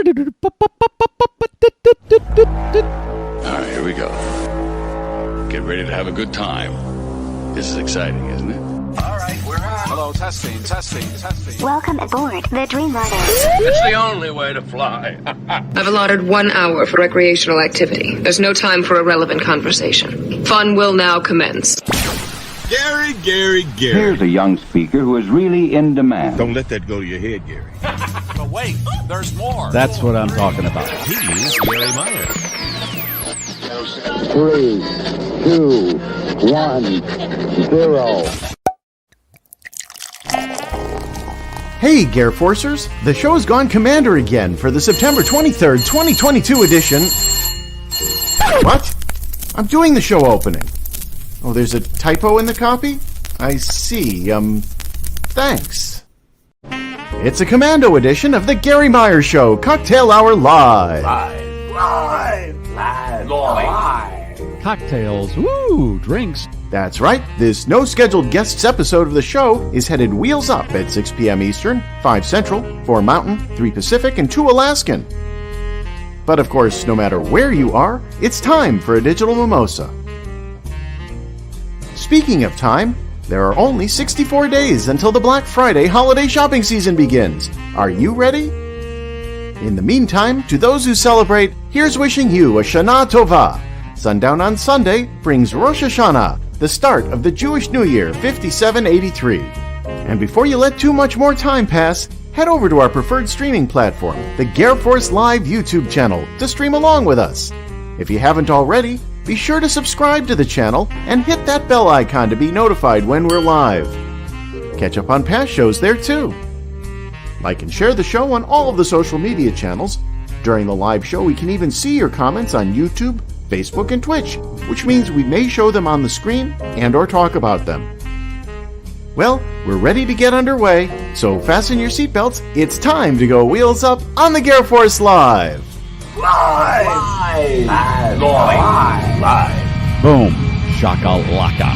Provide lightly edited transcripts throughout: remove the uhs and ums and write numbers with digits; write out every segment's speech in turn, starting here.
right, here we go. Get ready to have a good time. This is exciting, isn't it? All right, we're on. Hello, testing. Welcome aboard the Dreamliner. It's the only way to fly. I've allotted 1 hour for recreational activity. There's no time for irrelevant conversation. Fun will now commence. Garry. Here's a young speaker who is really in demand. Don't let that go to your head, Garry. But wait, there's more. That's what I'm talking about. He's Garry Meier. 3, 2, 1, 0. Hey, GarrForcers! The show's gone Commander Again for the September 23rd, 2022 edition. What? I'm doing the show opening. Oh, there's a typo in the copy? I see. Thanks. It's a Commando edition of the Garry Meier Show, Cocktail Hour Live. Cocktails, woo, drinks. That's right, this no-scheduled guests episode of the show is headed wheels up at 6 p.m. Eastern, 5 Central, 4 Mountain, 3 Pacific, and 2 Alaskan. But of course, no matter where you are, it's time for a digital mimosa. Speaking of time, there are only 64 days until the Black Friday holiday shopping season begins. Are you ready? In the meantime, to those who celebrate, here's wishing you a Shana Tova. Sundown on Sunday brings Rosh Hashanah, the start of the Jewish New Year, 5783. And before you let too much more time pass, head over to our preferred streaming platform, the GarrForce Live YouTube channel, to stream along with us. If you haven't already, be sure to subscribe to the channel and hit that bell icon to be notified when we're live. Catch up on past shows there too. Like and share the show on all of the social media channels. During the live show, we can even see your comments on YouTube, Facebook, and Twitch, which means we may show them on the screen and or talk about them. Well, we're ready to get underway, so fasten your seatbelts. It's time to go wheels up on the GarrForce Live. Live. Boom. Shakalaka.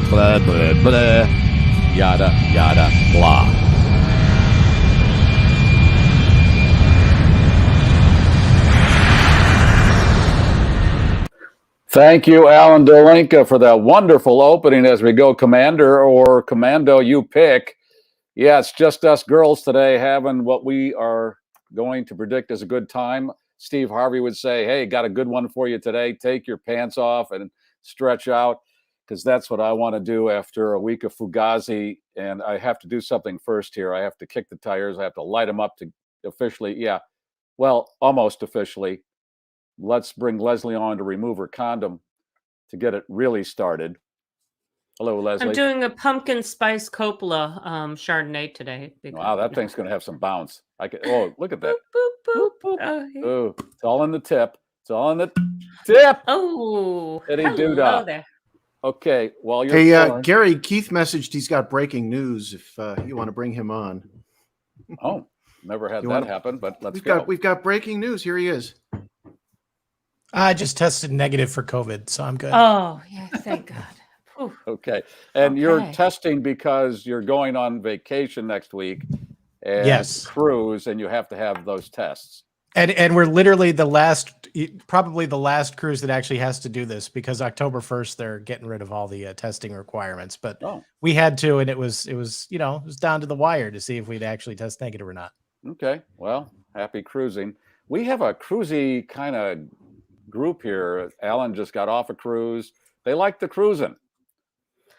Blah, blah, blah. Yada, yada, blah. Thank you, Alan Dolinka, for that wonderful opening as we go Commander or Commando, you pick. Yeah, it's just us girls today having what we are going to predict as a good time. Steve Harvey would say, hey, got a good one for you today. Take your pants off and stretch out, because that's what I want to do after a week of Fugazi. And I have to do something first here. I have to kick the tires. I have to light them up to officially, almost officially. Let's bring Leslie on to remove her condom to get it really started. Hello, Leslie. I'm doing a pumpkin spice Coppola Chardonnay today. Wow, that thing's going to have some bounce. Oh, look at that. Boop, boop, boop. Oh, it's all in the tip. It's all in the tip. Oh, hello there. Okay, well, you're Hey, Garry, Keith messaged he's got breaking news if you want to bring him on. Oh, never had that happen, but We've got breaking news. Here he is. I just tested negative for COVID, so I'm good. Oh, yeah, thank God. Whew. Okay. And you're testing because you're going on vacation next week and cruise, and you have to have those tests. And we're literally probably the last cruise that actually has to do this, because October 1st they're getting rid of all the testing requirements. But we had to, and it was down to the wire to see if we'd actually test negative or not. Okay. Well, happy cruising. We have a cruisy kind of group here. Alan just got off a cruise. They like the cruising.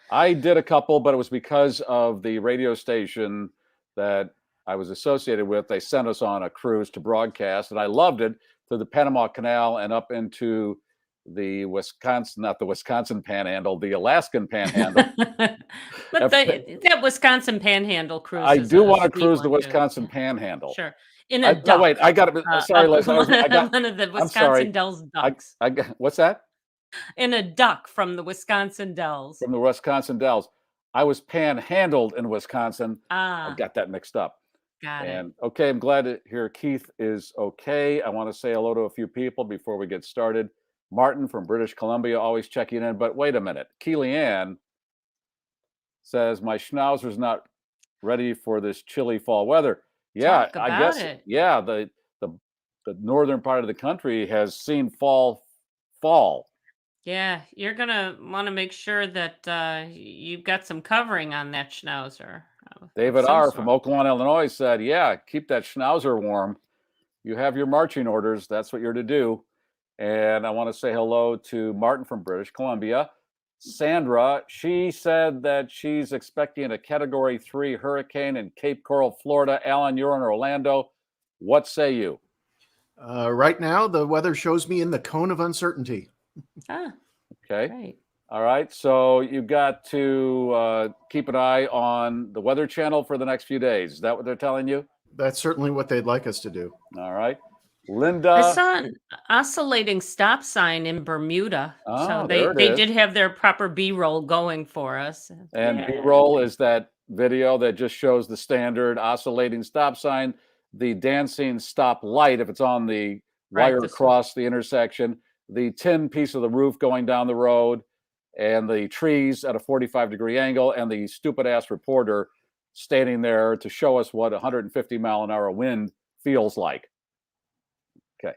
I did a couple, but it was because of the radio station that I was associated with. They sent us on a cruise to broadcast, and I loved it, through the Panama Canal and up into the Wisconsin Panhandle, the Alaskan Panhandle. But that Wisconsin Panhandle cruise. I do want to cruise the Wisconsin Panhandle. Sure. In a duck. Oh, wait, I got it. Sorry, Leslie. One of the Wisconsin Dells ducks. What's that? In a duck from the Wisconsin Dells. From the Wisconsin Dells. I was panhandled in Wisconsin. I got that mixed up. Got it. Okay, I'm glad to hear Keith is okay. I want to say hello to a few people before we get started. Martin from British Columbia, always checking in. But wait a minute. Keely-Ann says, my schnauzer's not ready for this chilly fall weather. Yeah, I guess. Yeah, the the northern part of the country has seen fall. Yeah, you're gonna want to make sure that you've got some covering on that schnauzer. Of David some R. sort. from Oakland, Illinois said, yeah, keep that schnauzer warm. You have your marching orders. That's what you're to do. And I want to say hello to Martin from British Columbia. Sandra, she said that she's expecting a Category 3 hurricane in Cape Coral, Florida. Alan, you're in Orlando. What say you? Right now, the weather shows me in the cone of uncertainty. Okay. Right. All right. So you've got to keep an eye on the Weather Channel for the next few days. Is that what they're telling you? That's certainly what they'd like us to do. All right. Linda. I saw an oscillating stop sign in Bermuda. So they did have their proper B-roll going for us. And B-roll is that video that just shows the standard oscillating stop sign, the dancing stop light if it's on the wire across the intersection, the tin piece of the roof going down the road, and the trees at a 45-degree angle, and the stupid-ass reporter standing there to show us what 150-mile-an-hour wind feels like. Okay.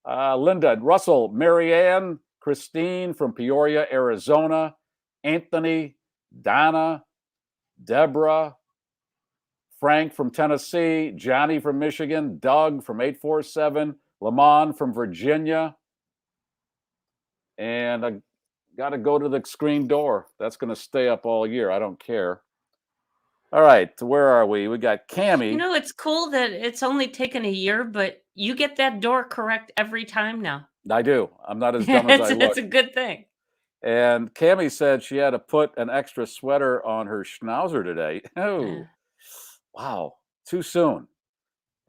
Linda, Russell, Marianne, Christine from Peoria, Arizona, Anthony, Donna, Deborah, Frank from Tennessee, Johnny from Michigan, Doug from 847, Lamont from Virginia, and I got to go to the screen door. That's going to stay up all year. I don't care. All right, where are we? We got Cammie. You know, it's cool that it's only taken a year, but you get that door correct every time now. I do. I'm not as dumb as I look. It's a good thing. And Cammie said she had to put an extra sweater on her schnauzer today. Oh, wow. Too soon.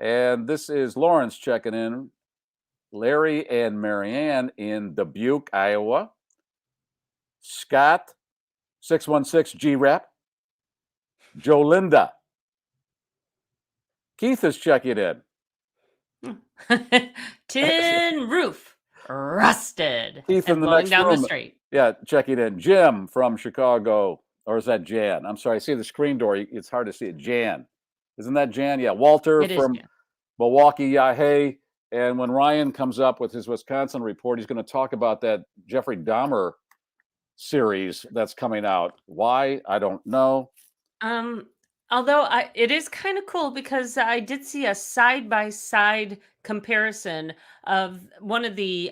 And this is Lawrence checking in. Larry and Marianne in Dubuque, Iowa. Scott, 616 G-Rep. Jolinda. Keith is checking in. Tin roof, rusted. Keith in the blowing next down room. the street. Yeah, checking in. Jim from Chicago. Or is that Jan? I'm sorry, I see the screen door. It's hard to see it. Jan. Isn't that Jan? Yeah. Walter from Milwaukee, Yahoo. And when Ryan comes up with his Wisconsin report, he's going to talk about that Jeffrey Dahmer series that's coming out. Why? I don't know. Although it is kind of cool because I did see a side-by-side comparison of one of the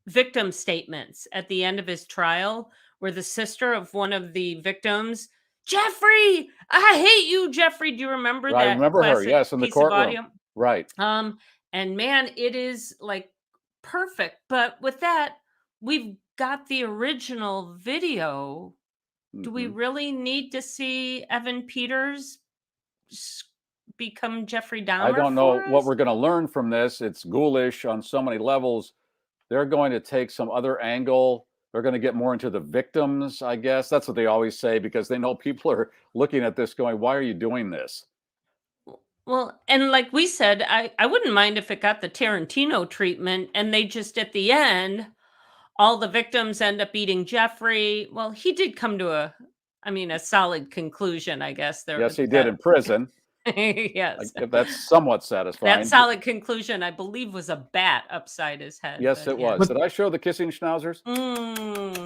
victim statements at the end of his trial, where the sister of one of the victims, Jeffrey, I hate you, Jeffrey. Do you remember that? I remember her, yes, in the courtroom. Right. And man, it is like perfect. But with that, we've got the original video. Do we really need to see Evan Peters become Jeffrey Dahmer? I don't know what we're going to learn from this. It's ghoulish on so many levels. They're going to take some other angle. They're going to get more into the victims, I guess. That's what they always say, because they know people are looking at this going, why are you doing this? Well, and like we said, I wouldn't mind if it got the Tarantino treatment and they just at the end, all the victims end up eating Jeffrey. Well, he did come to a solid conclusion, I guess. Yes, he did in prison. Yes. That's somewhat satisfying. That solid conclusion, I believe, was a bat upside his head. Yes, it was. Did I show the kissing schnauzers?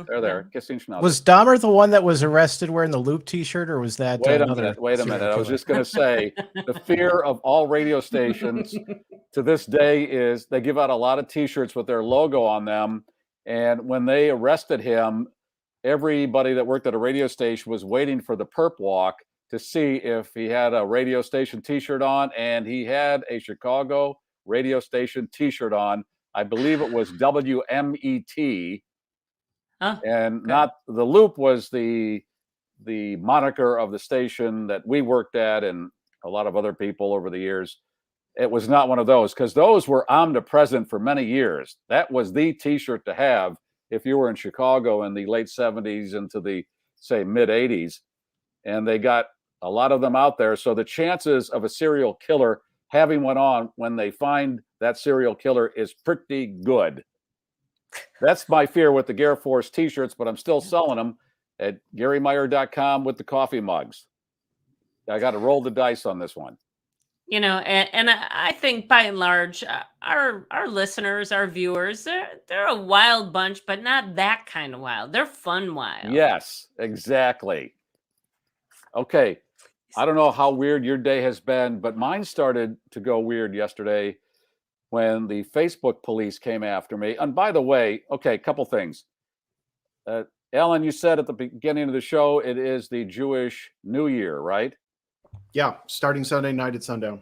There, kissing schnauzers. Was Dahmer the one that was arrested wearing the Loop T-shirt, or was that Wait a minute. I was just going to say, the fear of all radio stations to this day is they give out a lot of T-shirts with their logo on them. And when they arrested him, everybody that worked at a radio station was waiting for the perp walk to see if he had a radio station T-shirt on, and he had a Chicago radio station T-shirt on. I believe it was WMET, and not the Loop was the moniker of the station that we worked at, and a lot of other people over the years. It was not one of those, because those were omnipresent for many years. That was the T-shirt to have if you were in Chicago in the late 70s into the, say, mid 80s. And they got a lot of them out there. So the chances of a serial killer having one on when they find that serial killer is pretty good. That's my fear with the GarrForce T-shirts, but I'm still selling them at GarryMeier.com with the coffee mugs. I got to roll the dice on this one. And I think by and large, our listeners, our viewers, they're a wild bunch, but not that kind of wild. They're fun wild. Yes, exactly. Okay. I don't know how weird your day has been, but mine started to go weird yesterday when the Facebook police came after me. And by the way, okay, a couple things. Ellen, you said at the beginning of the show, it is the Jewish New Year, right? Yeah, starting Sunday night at sundown.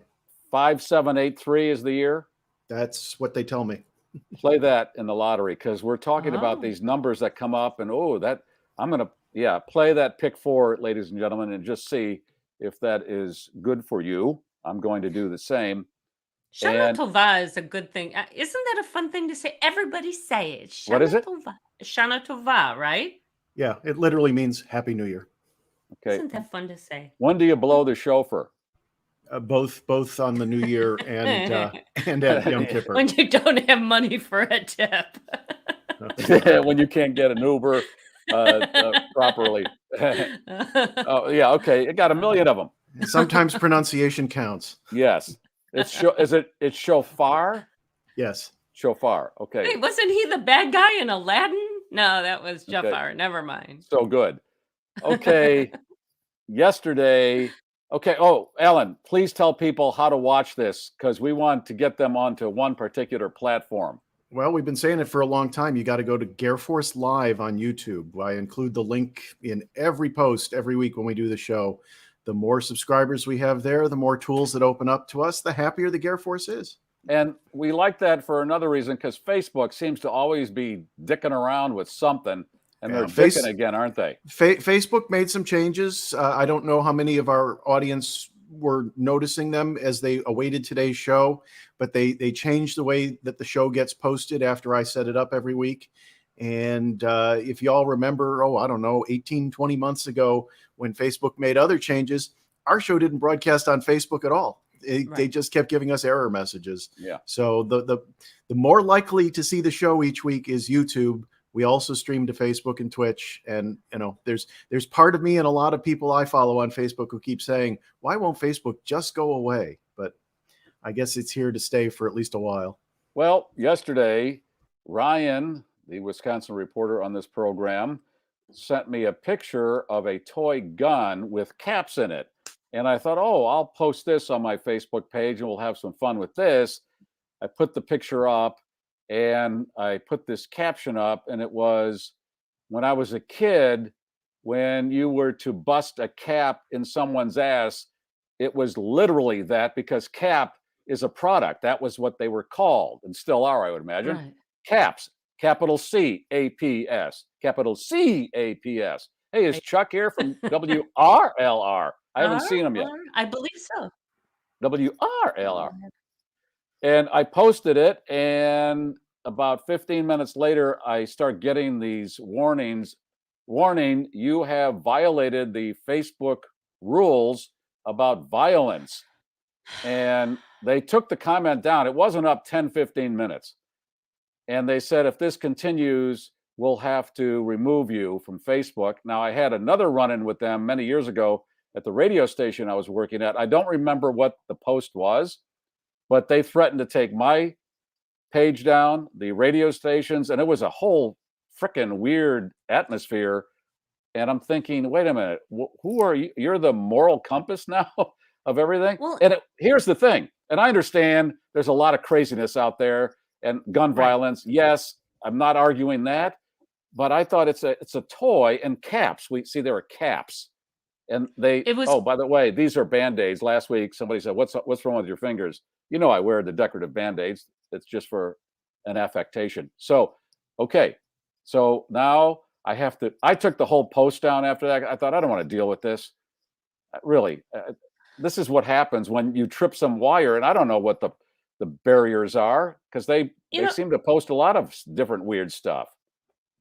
5783 is the year. That's what they tell me. Play that in the lottery, because we're talking about these numbers that come up, and I'm going to, play that pick 4, ladies and gentlemen, and just see if that is good for you. I'm going to do the same. Shana Tova is a good thing. Isn't that a fun thing to say? Everybody say it. Shana What is it? Tova. Shana Tova, right? Yeah, it literally means Happy New Year. Okay. Isn't that fun to say? When do you blow the shofar? Both on the New Year and at Yom Kippur. When you don't have money for a tip. When you can't get an Uber properly. Oh yeah, okay. It got a million of them. Sometimes pronunciation counts. Yes. It's shofar? Yes. Shofar. Okay. Wait, wasn't he the bad guy in Aladdin? No, that was Jafar. Okay. Never mind. So good. Okay. Yesterday. Okay. Oh, Ellen, please tell people how to watch this, because we want to get them onto one particular platform. Well, we've been saying it for a long time. You got to go to GarrForce Live on YouTube. I include the link in every post every week when we do the show. The more subscribers we have there, the more tools that open up to us, the happier the GarrForce is. And we like that for another reason, because Facebook seems to always be dicking around with something, and they're dicking again, aren't they? Facebook made some changes. I don't know how many of our audience were noticing them as they awaited today's show, but they changed the way that the show gets posted after I set it up every week. And if y'all remember, 18, 20 months ago, when Facebook made other changes, our show didn't broadcast on Facebook at all. They just kept giving us error messages. Yeah. So the more likely to see the show each week is YouTube. We also stream to Facebook and Twitch. And, there's part of me and a lot of people I follow on Facebook who keep saying, why won't Facebook just go away? But I guess it's here to stay for at least a while. Well, yesterday, Ryan, the Wisconsin reporter on this program, sent me a picture of a toy gun with caps in it. And I thought, I'll post this on my Facebook page and we'll have some fun with this. I put the picture up and I put this caption up, and it was, when I was a kid, when you were to bust a cap in someone's ass, it was literally that, because cap is a product. That was what they were called, and still are, I would imagine. Right. Caps, capital C-A-P-S, capital C-A-P-S. Hey, is Chuck here from WRLR? I haven't seen him yet. I believe so. WRLR. And I posted it, and about 15 minutes later, I start getting these warnings. Warning, you have violated the Facebook rules about violence. And they took the comment down. It wasn't up 10, 15 minutes. And they said, if this continues, we'll have to remove you from Facebook. Now, I had another run-in with them many years ago at the radio station I was working at. I don't remember what the post was, but they threatened to take my page down, the radio stations, and it was a whole frickin' weird atmosphere. And I'm thinking, wait a minute, who are you? You're the moral compass now of everything? Well, and here's the thing, and I understand there's a lot of craziness out there and gun violence. Yes, I'm not arguing that, but I thought it's a toy, and caps. We see there are caps. And by the way, these are Band-Aids. Last week, somebody said, what's wrong with your fingers? I wear the decorative Band-Aids. It's just for an affectation. So, okay. So now I took the whole post down after that. I thought, I don't want to deal with this. Really, this is what happens when you trip some wire. And I don't know what the barriers are, because they seem to post a lot of different weird stuff.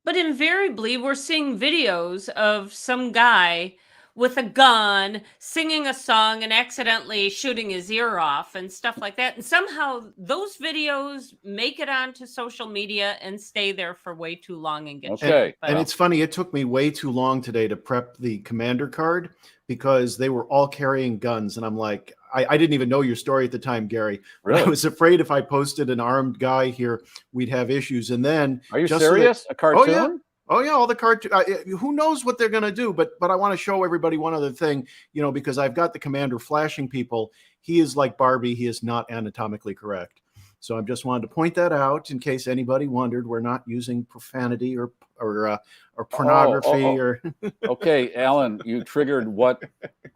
But invariably, we're seeing videos of some guy with a gun, singing a song and accidentally shooting his ear off and stuff like that. And somehow those videos make it onto social media and stay there for way too long and get shared. And it's funny, it took me way too long today to prep the commander card because they were all carrying guns. And I'm like, I didn't even know your story at the time, Gary. Really? I was afraid if I posted an armed guy here, we'd have issues. And then, are you serious? A cartoon? Oh yeah, all the cartoon. Who knows what they're going to do? But I want to show everybody one other thing, because I've got the commander flashing people. He is like Barbie. He is not anatomically correct. So I just wanted to point that out in case anybody wondered. We're not using profanity or pornography or. Okay, Alan, you triggered what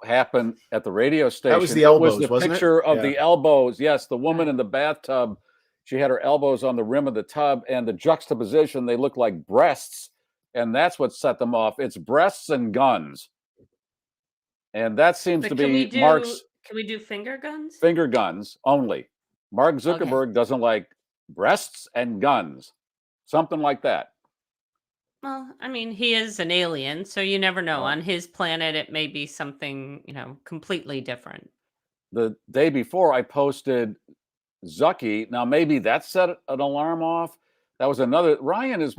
happened at the radio station. That was the elbows, it was the picture of the elbows. Yes, the woman in the bathtub. She had her elbows on the rim of the tub, and the juxtaposition, they look like breasts. And that's what set them off. It's breasts and guns. And that seems to be Mark's. Can we do finger guns? Finger guns only. Mark Zuckerberg doesn't like breasts and guns. Something like that. Well, I mean, he is an alien, so you never know. On his planet, it may be something, completely different. The day before, I posted Zucky. Now, maybe that set an alarm off. That was another. Ryan is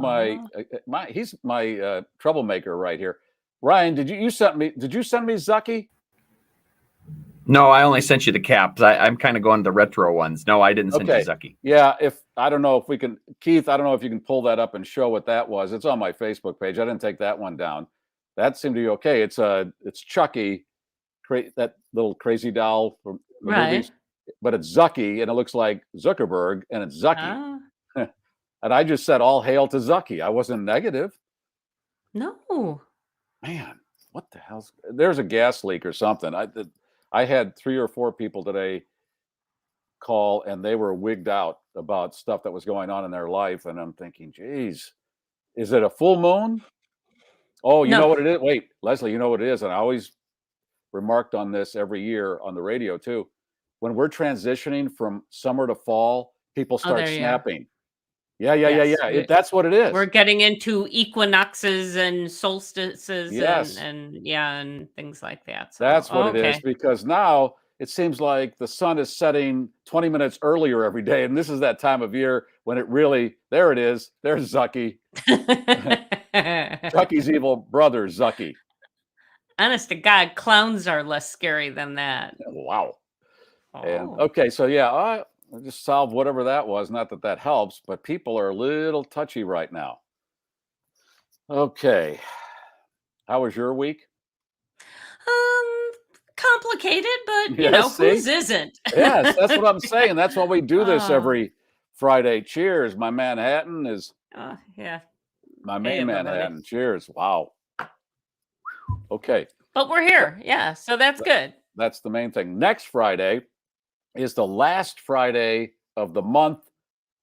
he's my troublemaker right here. Ryan, did you send me Zucky? No, I only sent you the caps. I'm kind of going the retro ones. No, I didn't send you Zucky. Yeah, I don't know if we can, Keith, I don't know if you can pull that up and show what that was. It's on my Facebook page. I didn't take that one down. That seemed to be okay. It's Chucky, that little crazy doll from the movies, but it's Zucky, and it looks like Zuckerberg, and it's Zucky. And I just said, all hail to Zucky. I wasn't negative. No. Man, what the hell's... There's a gas leak or something. I had 3 or 4 people today call, and they were wigged out about stuff that was going on in their life. And I'm thinking, geez, is it a full moon? Oh, you know what it is? Wait, Leslie, you know what it is? And I always remarked on this every year on the radio, too. When we're transitioning from summer to fall, people start snapping. Yeah. That's what it is. We're getting into equinoxes and solstices and things like that. So, that's what it is, because now it seems like the sun is setting 20 minutes earlier every day. And this is that time of year when it really, there it is. There's Zucky. Zucky's evil brother, Zucky. Honest to God, clowns are less scary than that. Wow. And so I just solve whatever that was. Not that that helps, but people are a little touchy right now. Okay. How was your week? Complicated, but whose isn't? Yes, that's what I'm saying. That's why we do this every Friday. Cheers. My Manhattan is my main Manhattan. Cheers. Wow. Okay. But we're here. Yeah. So that's good. That's the main thing. Next Friday is the last Friday of the month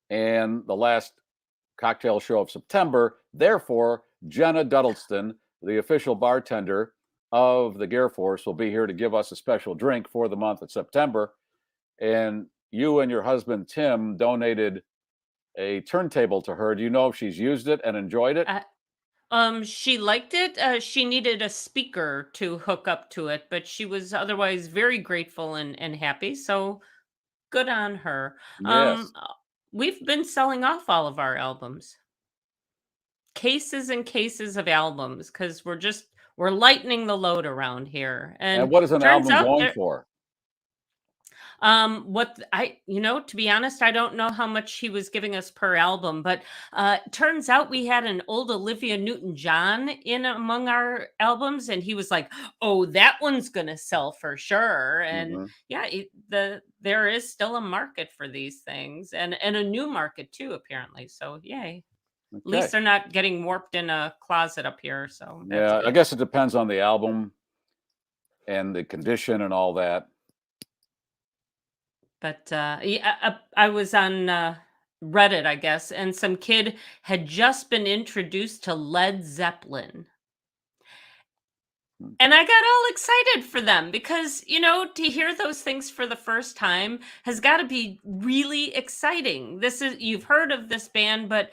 and the last cocktail show of September. Therefore, Jenna Duddleston, the official bartender of the GarrForce, will be here to give us a special drink for the month of September. And you and your husband, Tim, donated a turntable to her. Do you know if she's used it and enjoyed it? She liked it. She needed a speaker to hook up to it, but she was otherwise very grateful and happy. So good on her. Yes. We've been selling off all of our albums. Cases and cases of albums, because we're lightening the load around here. And what is an album going for? To be honest, I don't know how much he was giving us per album, but turns out we had an old Olivia Newton-John in among our albums, and he was like, oh, that one's gonna sell for sure. And there is still a market for these things, and a new market too, apparently. So yay. At least they're not getting warped in a closet up here. So yeah, I guess it depends on the album and the condition and all that. But I was on Reddit, I guess, and some kid had just been introduced to Led Zeppelin. And I got all excited for them because, to hear those things for the first time has got to be really exciting. You've heard of this band, but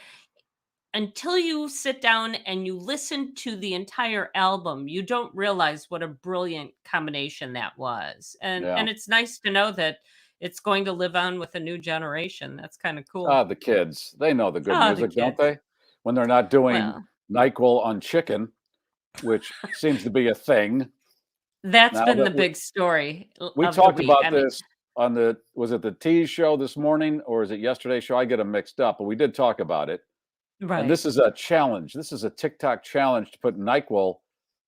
until you sit down and you listen to the entire album, you don't realize what a brilliant combination that was. And it's nice to know that it's going to live on with a new generation. That's kind of cool. The kids, they know the good The music, don't kids. they? When they're not doing Well, NyQuil on chicken, which seems to be a thing. that's Now been that the big story we of the talked week. about I mean, this on was it the Tease show this morning or is it yesterday's show? I get them mixed up, but we did talk about it. And right. this is a challenge. This is a TikTok challenge to put NyQuil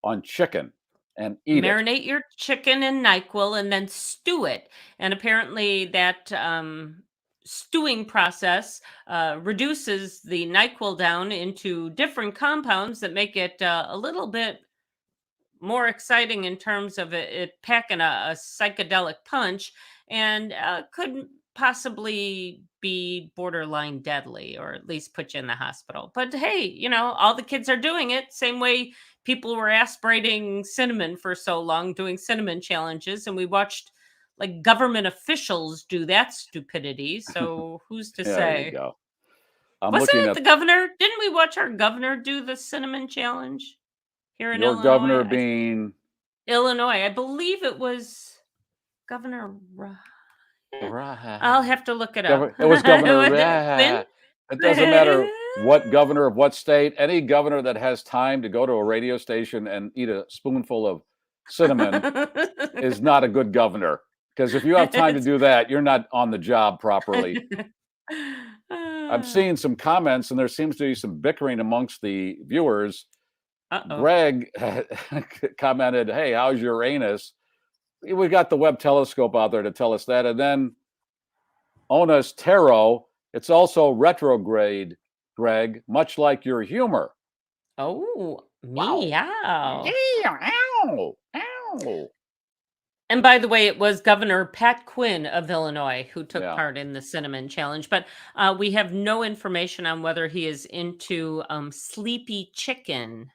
on chicken and eat it. Marinate your chicken in NyQuil and then stew it. And apparently that stewing process reduces the NyQuil down into different compounds that make it a little bit more exciting in terms of it packing a psychedelic punch, and could possibly be borderline deadly, or at least put you in the hospital. But hey, all the kids are doing it. Same way people were aspirating cinnamon for so long, doing cinnamon challenges, and we watched like government officials do that stupidity. So who's to There you say? go. I'm Wasn't looking it at the governor? Didn't we watch our governor do the cinnamon challenge here in your Illinois? governor being Illinois. I believe it was Governor. Right. I'll have to look it up. It was Governor. Was it Quinn? It doesn't matter what governor of what state. Any governor that has time to go to a radio station and eat a spoonful of cinnamon is not a good governor. Because if you have time to do that, you're not on the job properly. I'm seeing some comments, and there seems to be some bickering amongst the viewers. Greg commented, "Hey, how's Uranus?" We got the Webb telescope out there to tell us that. And then Onas Tarot, it's also retrograde, Greg, much like your humor. Oh, Wow. meow. Ow, ow. And by the way, it was Governor Pat Quinn of Illinois who took Yeah. part in the cinnamon challenge. But we have no information on whether he is into sleepy chicken.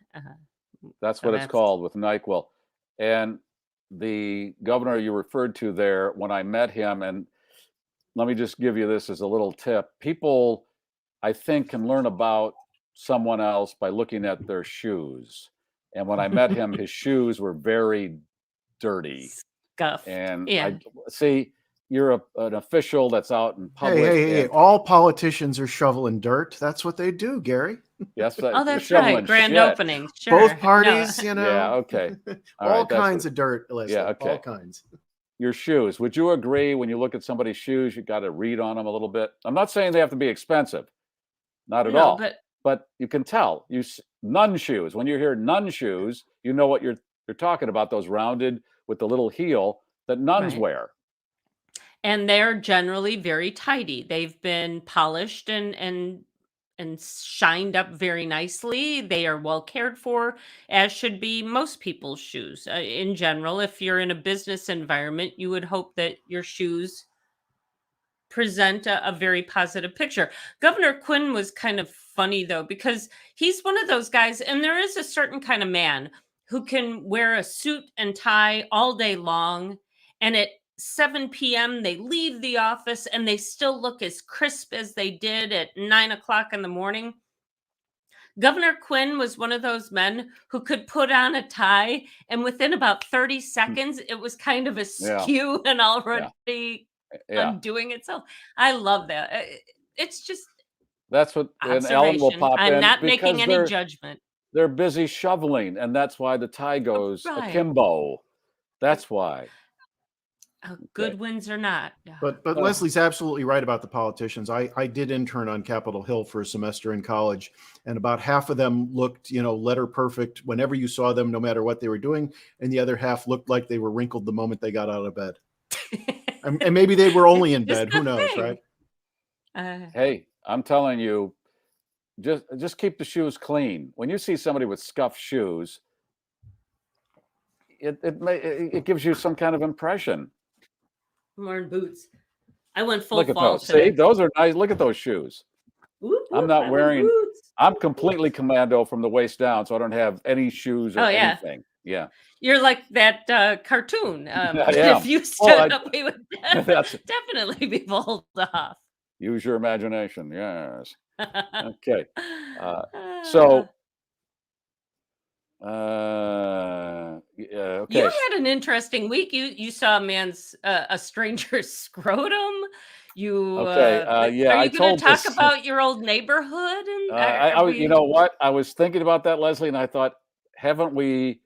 That's so what it's called with NyQuil. And the governor you referred to there, when I met him, and let me just give you this as a little tip. People, I think, can learn about someone else by looking at their shoes. And when I met him, his shoes were very dirty. Scuffed. And Yeah. I see you're an official that's out in public. Hey, all politicians are shoveling dirt. That's what they do, Gary. Yes, Oh, that's right. Grand opening. Sure. Both parties, No. Yeah, okay. All kinds of dirt, Leslie. Yeah, okay. All kinds. Your shoes. Would you agree when you look at somebody's shoes, you got to read on them a little bit? I'm not saying they have to be expensive. Not at all. But you can tell. Nun shoes. When you hear nun shoes, you know what you're talking about, those rounded with the little heel that nuns wear. And they're generally very tidy. They've been polished and shined up very nicely. They are well cared for, as should be most people's shoes. In general, if you're in a business environment, you would hope that your shoes present a very positive picture. Governor Quinn was kind of funny, though, because he's one of those guys, and there is a certain kind of man who can wear a suit and tie all day long, and at 7 p.m. they leave the office and they still look as crisp as they did at 9 o'clock in the morning. Governor Quinn was one of those men who could put on a tie, and within about 30 seconds, it was kind of askew and already undoing itself. I love that. It's just that's what an Ellen will pop in. I'm not making any judgment. They're busy shoveling, and that's why the tie goes akimbo. That's why. Good wins or not. But Leslie's absolutely right about the politicians. I did intern on Capitol Hill for a semester in college, and about half of them looked, letter perfect whenever you saw them, no matter what they were doing, and the other half looked like they were wrinkled the moment they got out of bed. And maybe they were only in bed. Who knows, right? Hey, I'm telling you, just keep the shoes clean. When you see somebody with scuffed shoes, it gives you some kind of impression. I'm wearing boots. I went full Look at fall those. today. See, those are nice. Look at those shoes. I'm not wearing. I'm completely commando from the waist down, so I don't have any shoes or anything. Yeah. You're like that cartoon. If you stood up, we would definitely be pulled off. Use your imagination. Yes. Okay. So. Yeah, okay. You had an interesting week. You saw a man's a stranger's scrotum. You yeah, are I you going told to talk this. about your old neighborhood? And you know what? I was thinking about that, Leslie, and I thought, haven't we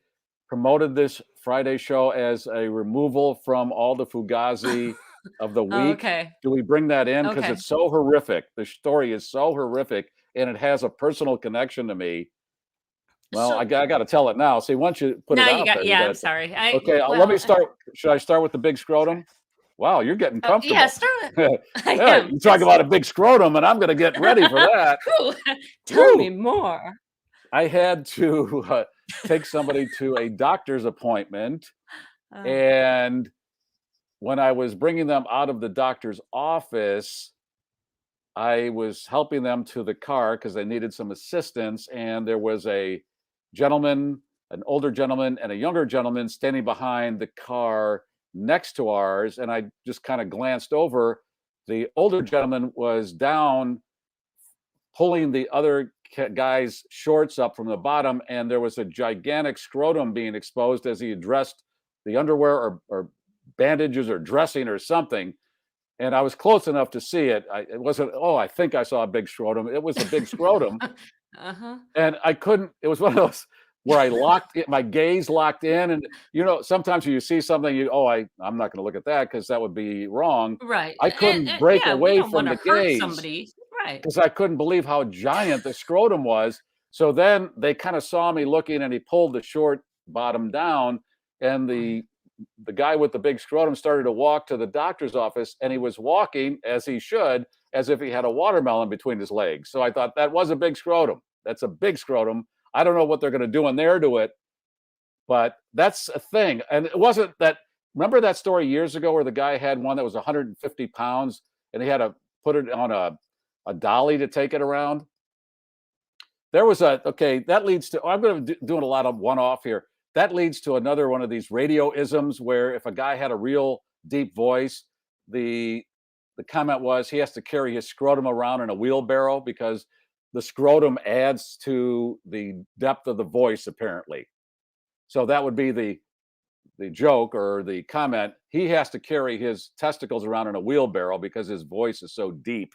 promoted this Friday show as a removal from all the Fugazi of the week? Okay. Do we bring that in? Because Okay. it's so horrific. The story is so horrific, and it has a personal connection to me. Well, So- I got to tell it now. See, once you put it out there, yeah, I'm sorry. Okay, let me start. Should I start with the big scrotum? Wow, you're getting comfortable. Yeah, start with. Yeah, you talk about a big scrotum, and I'm going to get ready for that. Tell me more. I had to take somebody to a doctor's appointment, and when I was bringing them out of the doctor's office, I was helping them to the car because they needed some assistance, and there was a gentleman, an older gentleman, and a younger gentleman standing behind the car next to ours, and I just kind of glanced over. The older gentleman was down pulling the other guy's shorts up from the bottom, and there was a gigantic scrotum being exposed as he addressed the underwear or bandages or dressing or something. And I was close enough to see it. It wasn't, I think I saw a big scrotum. It was a big scrotum. And I couldn't, it was one of those where I locked it, my gaze locked in. And, sometimes you see something, I'm not going to look at that because that would be wrong. Right. I couldn't break away from the gaze. Somebody. Right. Because I couldn't believe how giant the scrotum was. So then they kind of saw me looking, and he pulled the short bottom down, and the guy with the big scrotum started to walk to the doctor's office, and he was walking, as he should, as if he had a watermelon between his legs. So I thought, that was a big scrotum. That's a big scrotum. I don't know what they're going to do in there to it, but that's a thing. And it wasn't that, remember that story years ago where the guy had one that was 150 pounds, and he had to put it on a dolly to take it around? There was that leads to, I'm going to doing a lot of one-off here. That leads to another one of these radio-isms where if a guy had a real deep voice, the comment was he has to carry his scrotum around in a wheelbarrow because the scrotum adds to the depth of the voice, apparently. So that would be the joke or the comment. He has to carry his testicles around in a wheelbarrow because his voice is so deep.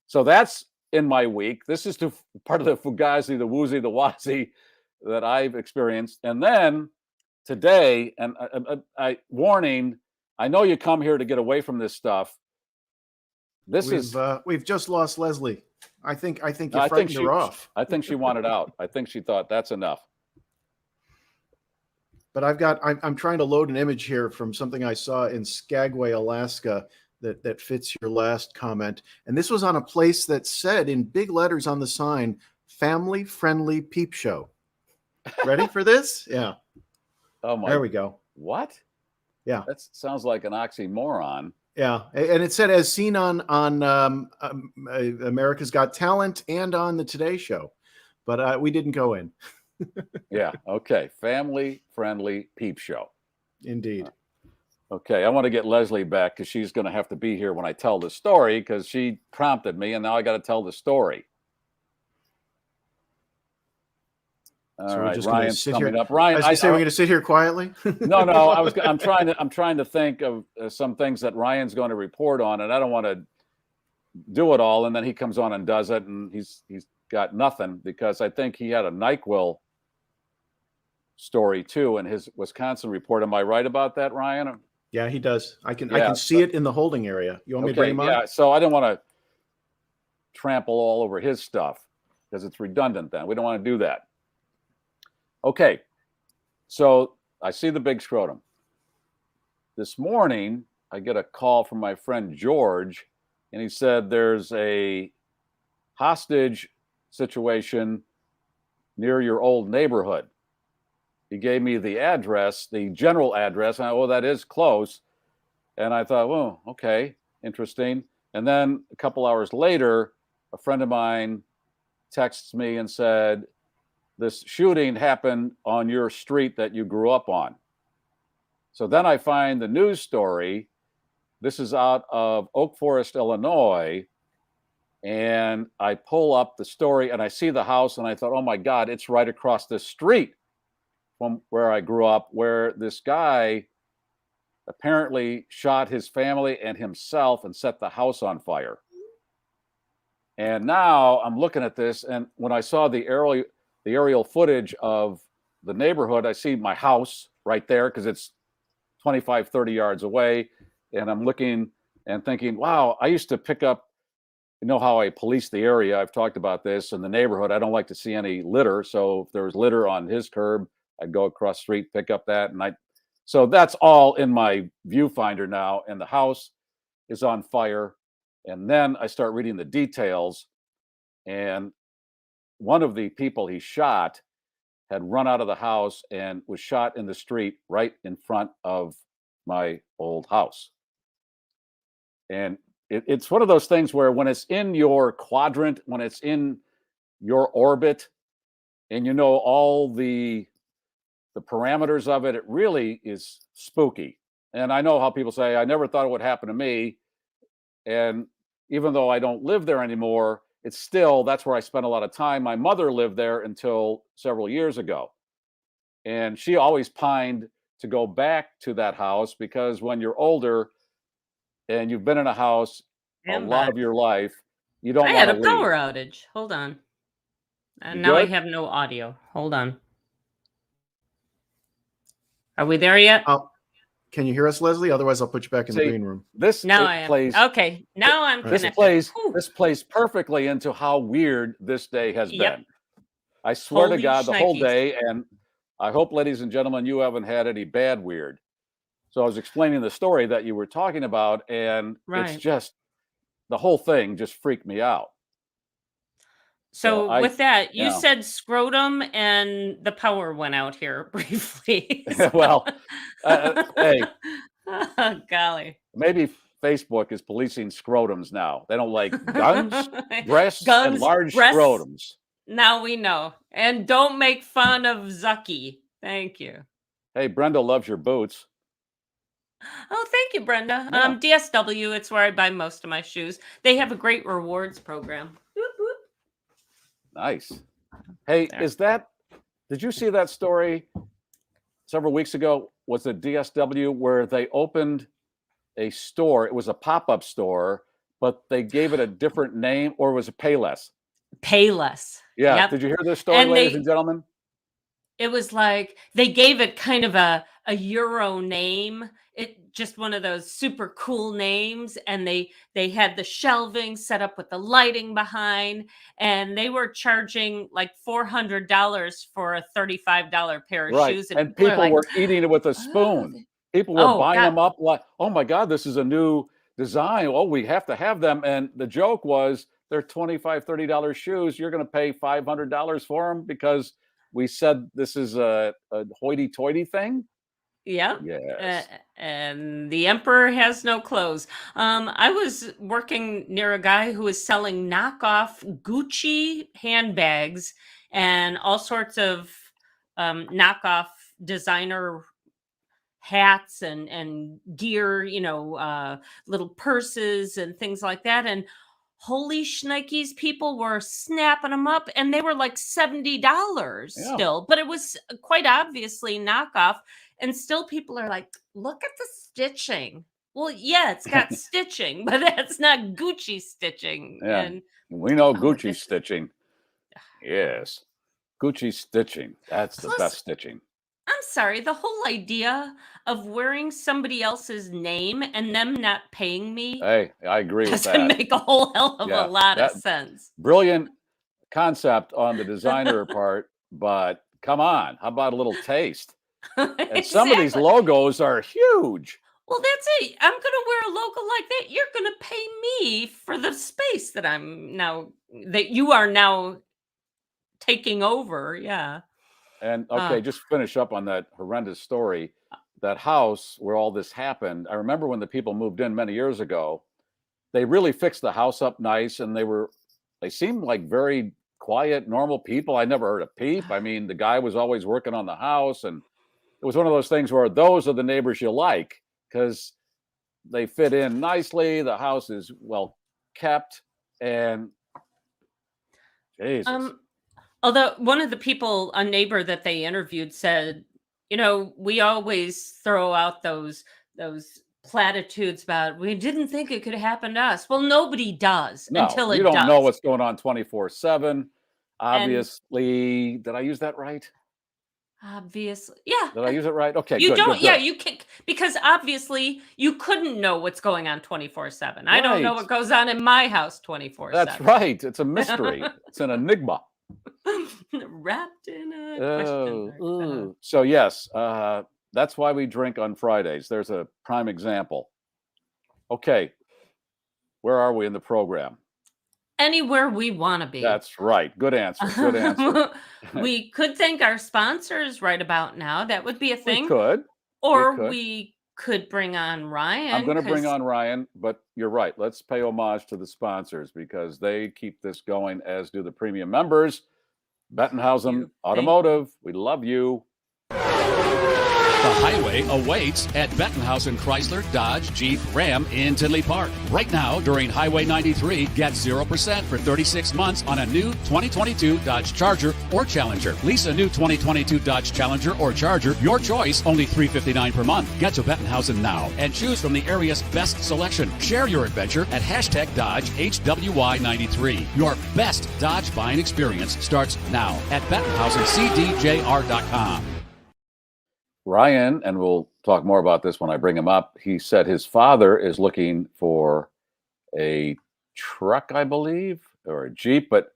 So that's in my week. This is part of the fugazi, the woozy, the wazi that I've experienced. And then today, and warning, I know you come here to get away from this stuff. We've just lost Leslie. I think you frightened her off. I think she wanted out. I think she thought that's enough. But I'm trying to load an image here from something I saw in Skagway, Alaska that fits your last comment. And this was on a place that said in big letters on the sign, family friendly peep show. Ready for this? Yeah. Oh my. There we go. What? Yeah. That sounds like an oxymoron. Yeah. And it said as seen on America's Got Talent and on the Today Show. But we didn't go in. Yeah. Okay. Family friendly peep show. Indeed. Okay. I want to get Leslie back because she's going to have to be here when I tell the story because she prompted me and now I got to tell the story. All right, Ryan's coming up. Ryan, I say we're going to sit here quietly. No. I'm trying to think of some things that Ryan's going to report on, and I don't want to do it all. And then he comes on and does it, and he's got nothing because I think he had a NyQuil story too in his Wisconsin report. Am I right about that, Ryan? Yeah, he does. I can see it in the holding area. You want me to bring him on? Yeah. So I don't want to trample all over his stuff because it's redundant. Then we don't want to do that. Okay, so I see the big scrotum. This morning, I get a call from my friend George, and he said there's a hostage situation near your old neighborhood. He gave me the address, the general address, and that is close. And I thought, well, okay, interesting. And then a couple hours later, a friend of mine texts me and said, this shooting happened on your street that you grew up on. So then I find the news story this is out of Oak Forest, Illinois. And I pull up the story and I see the house and I thought, oh my God, it's right across the street from where I grew up, where this guy apparently shot his family and himself and set the house on fire. And now I'm looking at this, and when I saw the aerial footage of the neighborhood, I see my house right there because it's 25, 30 yards away. And I'm looking and thinking, wow, I used to pick up, you know how I police the area. I've talked about this in the neighborhood. I don't like to see any litter. So if there was litter on his curb, I'd go across the street, pick up that. So that's all in my viewfinder now. And the house is on fire. And then I start reading the details. And one of the people he shot had run out of the house and was shot in the street right in front of my old house. And it's one of those things where when it's in your quadrant, when it's in your orbit, and you know all the parameters of it, it really is spooky. And I know how people say, I never thought it would happen to me. And even though I don't live there anymore, it's still, that's where I spent a lot of time. My mother lived there until several years ago. And she always pined to go back to that house because when you're older and you've been in a house a lot of your life, you don't want to leave. I had a power outage. Hold on. And now I have no audio. Hold on. Are we there yet? Can you hear us, Leslie? Otherwise, I'll put you back in the green room. Now I am. Okay. Now I'm connected. This plays perfectly into how weird this day has been. I swear to God, the whole day. And I hope, ladies and gentlemen, you haven't had any bad weird. So I was explaining the story that you were talking about, and it's just, the whole thing just freaked me out. So with that, you said scrotum and the power went out here briefly. Well, hey. Oh, golly. Maybe Facebook is policing scrotums now. They don't like guns, breasts, and large scrotums. Now we know. And don't make fun of Zucky. Thank you. Hey, Brenda loves your boots. Oh, thank you, Brenda. DSW, it's where I buy most of my shoes. They have a great rewards program. Whoop, whoop. Nice. Hey, did you see that story several weeks ago? Was it DSW where they opened a store? It was a pop-up store, but they gave it a different name, or was it Payless? Payless. Yeah. Yep. Did you hear this story, ladies and gentlemen? It was like they gave it kind of a Euro name. It just one of those super cool names, and they had the shelving set up with the lighting behind, and they were charging like $400 for a $35 pair of shoes, and people were eating it with a spoon. People were buying them up like, oh my God, this is a new design. Oh, we have to have them. And the joke was, they're $25, $30 shoes. You're going to pay $500 for them because we said this is a hoity-toity thing. Yeah. Yes. And the emperor has no clothes. I was working near a guy who was selling knockoff Gucci handbags and all sorts of knockoff designer hats and gear, little purses and things like that. And holy shnikes, people were snapping them up, and they were like $70 still, but it was quite obviously knockoff. And still people are like, look at the stitching. Well, yeah, it's got stitching, but that's not Gucci stitching. Yeah. And we know Gucci stitching. Yes. Gucci stitching. That's the best stitching. I'm sorry, the whole idea of wearing somebody else's name and them not paying me. Hey, I agree with that. Doesn't make a whole hell of a lot of sense. Brilliant concept on the designer part, but come on, how about a little taste? And some of these logos are huge. Well, that's it. I'm going to wear a logo like that. You're going to pay me for the space that you are now taking over. Yeah. And okay, just finish up on that horrendous story. That house where all this happened, I remember when the people moved in many years ago, they really fixed the house up nice, and they seemed like very quiet, normal people. I never heard a peep. I mean, the guy was always working on the house, and it was one of those things where those are the neighbors you like, because they fit in nicely. The house is well kept, and Jesus. Although one of the people, a neighbor that they interviewed, said, we always throw out those platitudes about we didn't think it could happen to us. Well, nobody does until it does. You don't know what's going on 24/7. Obviously, did I use that right? Obviously, yeah. Did I use it right? Okay, you good. don't. Good. Yeah, you can, because obviously you couldn't know what's going on 24/7. I don't know what goes on in my house 24/7. That's right. It's a mystery. It's an enigma. Wrapped in a question mark. So yes, that's why we drink on Fridays. There's a prime example. Okay, where are we in the program? Anywhere we want to be. That's right. Good answer. Good answer. We could thank our sponsors right about now. That would be a thing. We could. Or we could bring on Ryan. I'm going to bring on Ryan, but you're right. Let's pay homage to the sponsors because they keep this going, as do the premium members. Bettenhausen Automotive, we love you. The highway awaits at Bettenhausen Chrysler, Dodge, Jeep, Ram in Tinley Park. Right now, during Highway 93, get 0% for 36 months on a new 2022 Dodge Charger or Challenger. Lease a new 2022 Dodge Challenger or Charger. Your choice, only $359 per month. Get to Bettenhausen now and choose from the area's best selection. Share your adventure at hashtag Dodge HWY93. Your best Dodge buying experience starts now at BettenhausenCDJR.com. Ryan, and we'll talk more about this when I bring him up, he said his father is looking for a truck, I believe, or a Jeep, but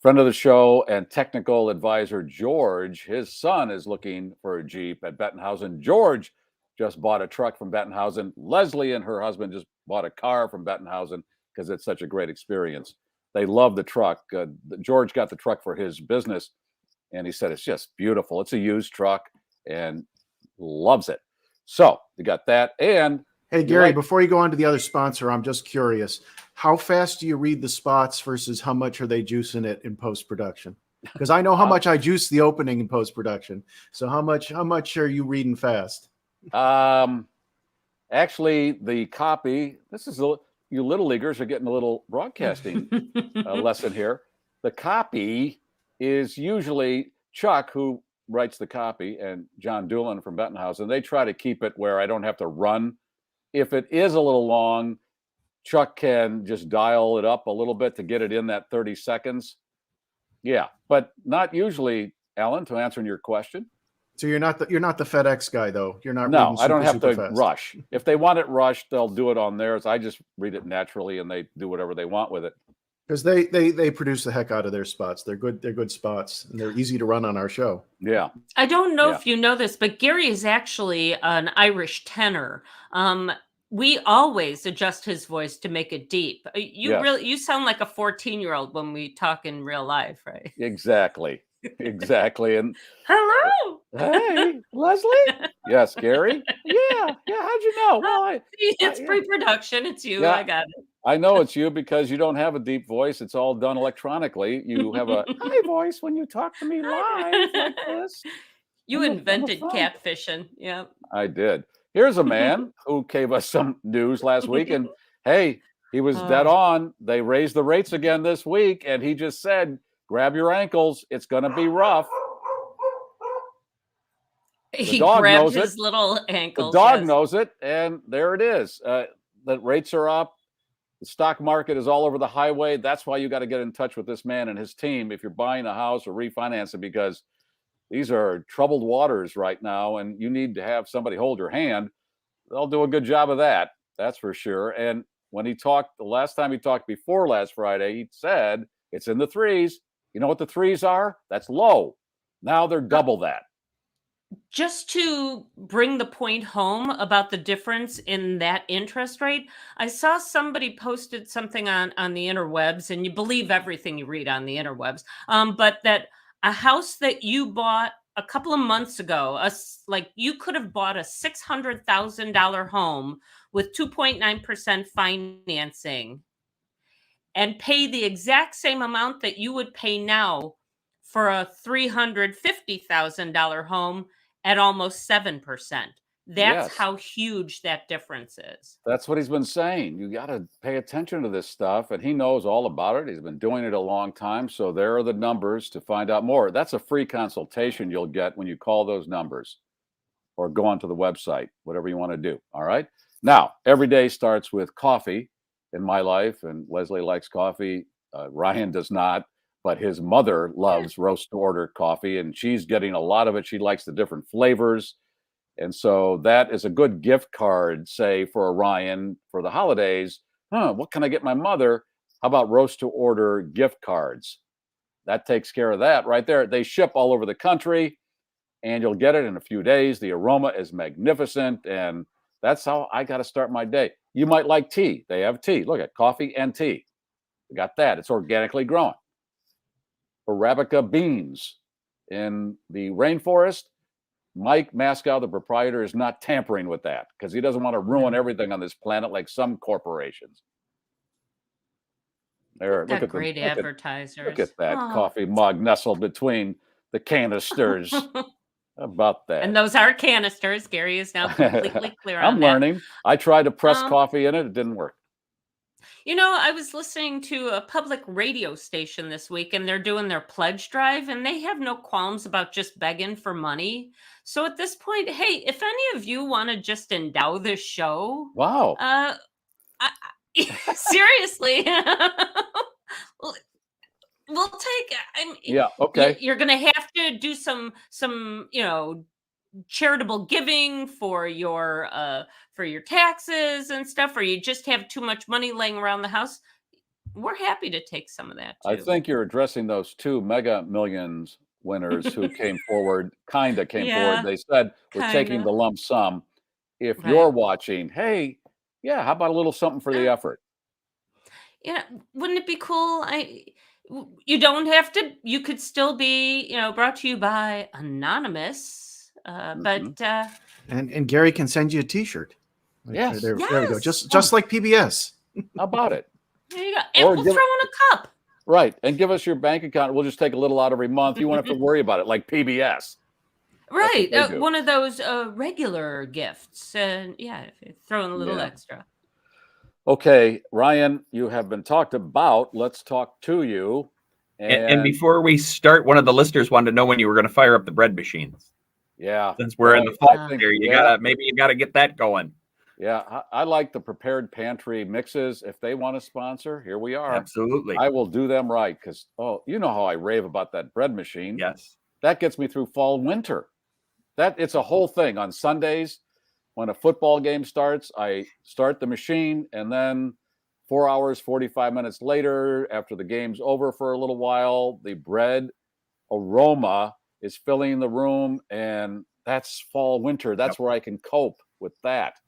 friend of the show and technical advisor George, his son is looking for a Jeep at Bettenhausen. George just bought a truck from Bettenhausen. Leslie and her husband just bought a car from Bettenhausen because it's such a great experience. They love the truck. George got the truck for his business, and he said it's just beautiful. It's a used truck, and loves it. So you got that. And hey, Gary, before you go on to the other sponsor, I'm just curious. How fast do you read the spots versus how much are they juicing it in post-production? Because I know how much I juice the opening in post-production. So how much are you reading fast? Actually, the copy, you little leaguers are getting a little broadcasting lesson here. The copy is usually Chuck, who writes the copy, and John Doolin from Bettenhausen. They try to keep it where I don't have to run. If it is a little long, Chuck can just dial it up a little bit to get it in that 30 seconds. Yeah, but not usually, Alan, to answer your question. So you're not the FedEx guy, though. You're not. No, I don't have to fast. rush. If they want it rushed, they'll do it on theirs. I just read it naturally, and they do whatever they want with it. Because they produce the heck out of their spots. They're good spots, and they're easy to run on our show. Yeah. I don't know if you know this, but Garry is actually an Irish tenor. We always adjust his voice to make it deep. You sound like a 14-year-old when we talk in real life, right? Exactly. And hello. Hey, Leslie. Yes, Garry. Yeah. How'd you know? Well, it's pre-production. It's you. Yeah, I got it. I know it's you because you don't have a deep voice. It's all done electronically. You have a high voice when you talk to me live like this. You invented catfishing. Yeah. I did. Here's a man who gave us some news last week, and hey, he was dead on. They raised the rates again this week, and he just said, grab your ankles. It's going to be rough. He grabbed his little ankles. The dog knows it, and there it is. The rates are up. The stock market is all over the highway. That's why you got to get in touch with this man and his team if you're buying a house or refinancing, because these are troubled waters right now, and you need to have somebody hold your hand. They'll do a good job of that. That's for sure. And when he talked, the last time he talked before last Friday, he said it's in the threes. You know what the threes are? That's low. Now they're double that. Just to bring the point home about the difference in that interest rate, I saw somebody posted something on the interwebs, and you believe everything you read on the interwebs, but that a house that you bought a couple of months ago, you could have bought a $600,000 home with 2.9% financing and pay the exact same amount that you would pay now for a $350,000 home at almost 7%. That's Yes. how huge that difference is. That's what he's been saying. You got to pay attention to this stuff. And he knows all about it. He's been doing it a long time. So there are the numbers to find out more. That's a free consultation you'll get when you call those numbers or go onto the website, whatever you want to do. All right. Now, every day starts with coffee in my life. And Leslie likes coffee. Ryan does not. But his mother loves roast to order coffee. And she's getting a lot of it. She likes the different flavors. And so that is a good gift card, say, for Orion for the holidays. What can I get my mother? How about roast to order gift cards? That takes care of that right there. They ship all over the country and you'll get it in a few days. The aroma is magnificent. And that's how I got to start my day. You might like tea. They have tea. Look at coffee and tea. We got that. It's organically grown. Arabica beans in the rainforest. Mike Mascow, the proprietor, is not tampering with that because he doesn't want to ruin everything on this planet like some corporations. There, look at great advertisers. Look at that coffee mug nestled between the canisters. About that. And those are canisters. Garry is now completely clear on that. I'm learning. I tried to press coffee in it. It didn't work. You know, I was listening to a public radio station this week and they're doing their pledge drive and they have no qualms about just begging for money. So at this point, hey, if any of you want to just endow this show. Wow. Seriously. We'll take yeah, okay. You're going to have to do some, charitable giving for your taxes and stuff, or you just have too much money laying around the house. We're happy to take some of that too. I think you're addressing those 2 Mega Millions winners who came forward. They said we're taking the lump sum. If you're watching, hey, yeah, how about a little something for the effort? Yeah, wouldn't it be cool? You don't have to. You could still be, brought to you by Anonymous. But and Garry can send you a T-shirt. Yes. There we go. Just like PBS. How about it? There you go. And we'll throw in a cup. Right. And give us your bank account. We'll just take a little out every month. You won't have to worry about it like PBS. Right. One of those regular gifts. And throw in a little extra. Okay, Ryan, you have been talked about. Let's talk to you. And before we start, one of the listeners wanted to know when you were going to fire up the bread machines. Yeah. Since we're in the fall here, you gotta get that going. Yeah, I like the prepared pantry mixes. If they want to sponsor, here we are. Absolutely. I will do them right because you know how I rave about that bread machine. Yes. That gets me through fall, winter. It's a whole thing. On Sundays, when a football game starts, I start the machine and then 4 hours, 45 minutes later, after the game's over for a little while, the bread aroma is filling the room, and that's fall, winter. That's where I can cope with that.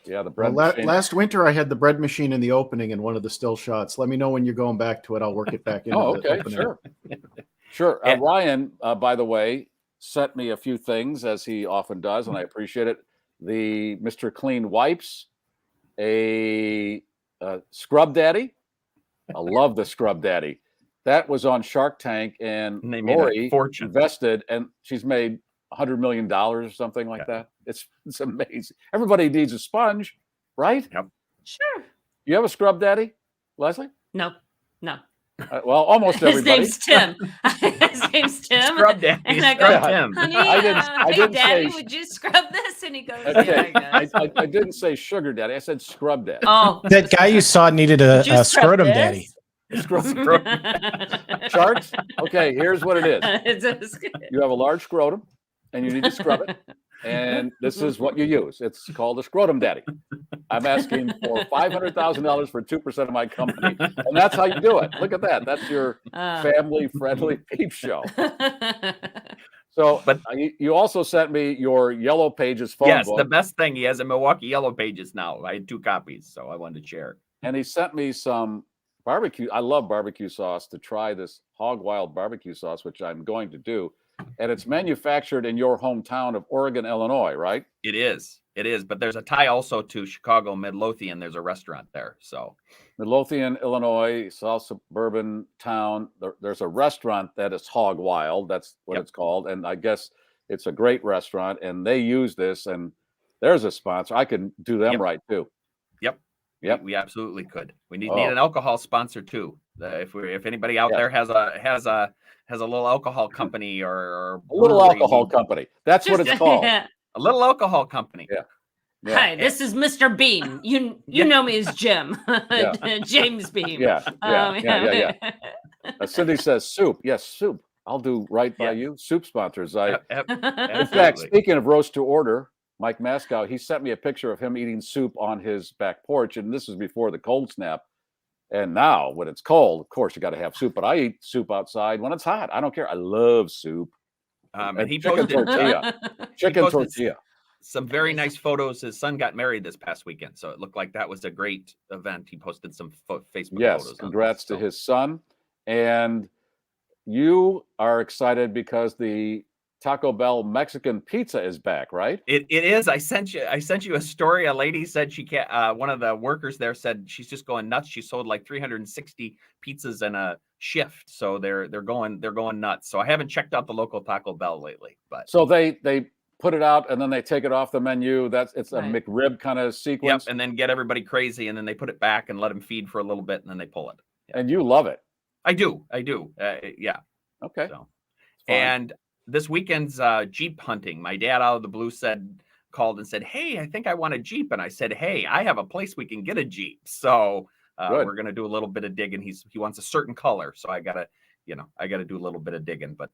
Yeah, the bread machine. Last winter, I had the bread machine in the opening in one of the still shots. Let me know when you're going back to it. I'll work it back in. Okay, sure. Ryan, by the way, sent me a few things, as he often does, and I appreciate it. The Mr. Clean wipes, a Scrub Daddy. I love the Scrub Daddy. That was on Shark Tank, and Lori invested, and she's made $100 million or something like that. It's amazing. Everybody needs a sponge, right? Yep. Sure. You have a Scrub Daddy, Leslie? No. Well, almost everybody. His name's Tim. His name's Tim. Scrub Daddy. And I go, Tim. honey, I didn't Daddy, say, would you scrub this? And he goes, okay. yeah, I guess. I didn't say Sugar Daddy. I said Scrub Daddy. Oh. That guy you saw needed a scrotum daddy. Sharks? Okay, here's what it is. You have a large scrotum, and you need to scrub it. And this is what you use. It's called a scrotum daddy. I'm asking for $500,000 for 2% of my company, and that's how you do it. Look at that. That's your family-friendly peep show. So, but you also sent me your Yellow Pages phone book. Yes, the best thing, he has a Milwaukee Yellow Pages now. I had 2 copies, so I wanted to share. And he sent me some barbecue. I love barbecue sauce, to try this Hog Wild barbecue sauce, which I'm going to do. And it's manufactured in your hometown of Oregon, Illinois, right? It is. But there's a tie also to Chicago, Midlothian. There's a restaurant there. So Midlothian, Illinois, south suburban town. There's a restaurant that is Hog Wild. That's what it's called. And I guess It's a great restaurant, and they use this. And there's a sponsor. I can do them right too. Yep. We absolutely could. We need an alcohol sponsor too. If anybody out there has a little alcohol company or a little alcohol company. That's what it's called. A little alcohol company. Yeah. Hi, this is Mr. Beam. You know me as Jim. James Beam. Yeah. Cindy says soup. Yes, soup. I'll do right by you. Soup sponsors. In fact, speaking of roast to order, Mike Mascow, he sent me a picture of him eating soup on his back porch, and this is before the cold snap. And now, when it's cold, of course, you got to have soup. But I eat soup outside when it's hot. I don't care. I love soup. And he chicken posted tortilla. Chicken tortilla. Some very nice photos. His son got married this past weekend, so it looked like that was a great event. He posted some Facebook photos. Yes, congrats to his son. And you are excited because the Taco Bell Mexican pizza is back, right? It is. I sent you a story. A lady said she can't. One of the workers there said she's just going nuts. She sold like 360 pizzas in a shift, so they're going nuts. So I haven't checked out the local Taco Bell lately, but so they put it out and then they take it off the menu. It's a McRib kind of sequence. Yep, and then get everybody crazy, and then they put it back and let them feed for a little bit, and then they pull it. Yep. And you love it. I do. Yeah. Okay. So, and this weekend's Jeep hunting. My dad out of the blue called and said, "Hey, I think I want a Jeep." And I said, "Hey, I have a place we can get a Jeep." So we're going to do a little bit of digging. He wants a certain color. So I got to do a little bit of digging, but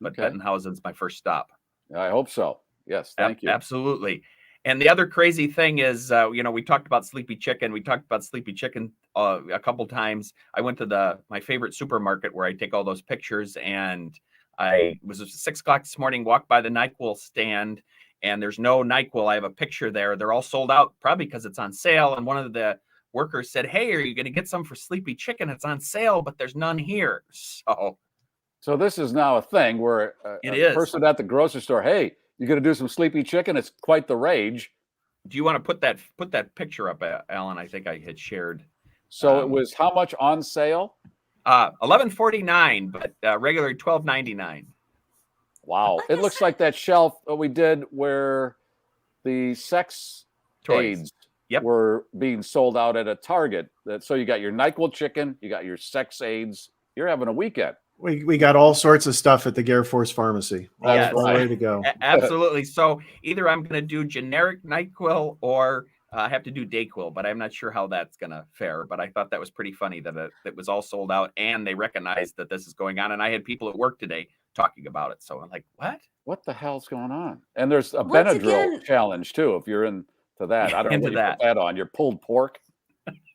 Bettenhausen's my first stop. I hope so. Yes. Thank you. Absolutely. And the other crazy thing is, we talked about Sleepy Chicken. We talked about Sleepy Chicken a couple times. I went to my favorite supermarket where I take all those pictures, and I was 6 o'clock this morning, walked by the NyQuil stand, and there's no NyQuil. I have a picture there. They're all sold out, probably because it's on sale. And one of the workers said, "Hey, are you going to get some for Sleepy Chicken? It's on sale, but there's none here." So this is now a thing where a person at the grocery store, "Hey, you're going to do some Sleepy Chicken?" It's quite the rage. Do you want to put that picture up, Alan? I think I had shared. So it was how much on sale? $11.49, but regular $12.99. Wow! It looks like that shelf we did where the sex aids were being sold out at a Target. So you got your NyQuil chicken, you got your sex aids. You're having a weekend. We got all sorts of stuff at the GarrForce pharmacy. All way to go. Absolutely. So either I'm going to do generic NyQuil or I have to do Dayquil, but I'm not sure how that's going to fare. But I thought that was pretty funny that it was all sold out and they recognized that this is going on. And I had people at work today talking about it. So I'm like, what? What the hell's going on? And there's a Benadryl challenge too. If you're into that, I don't know what you put that on. Your pulled pork.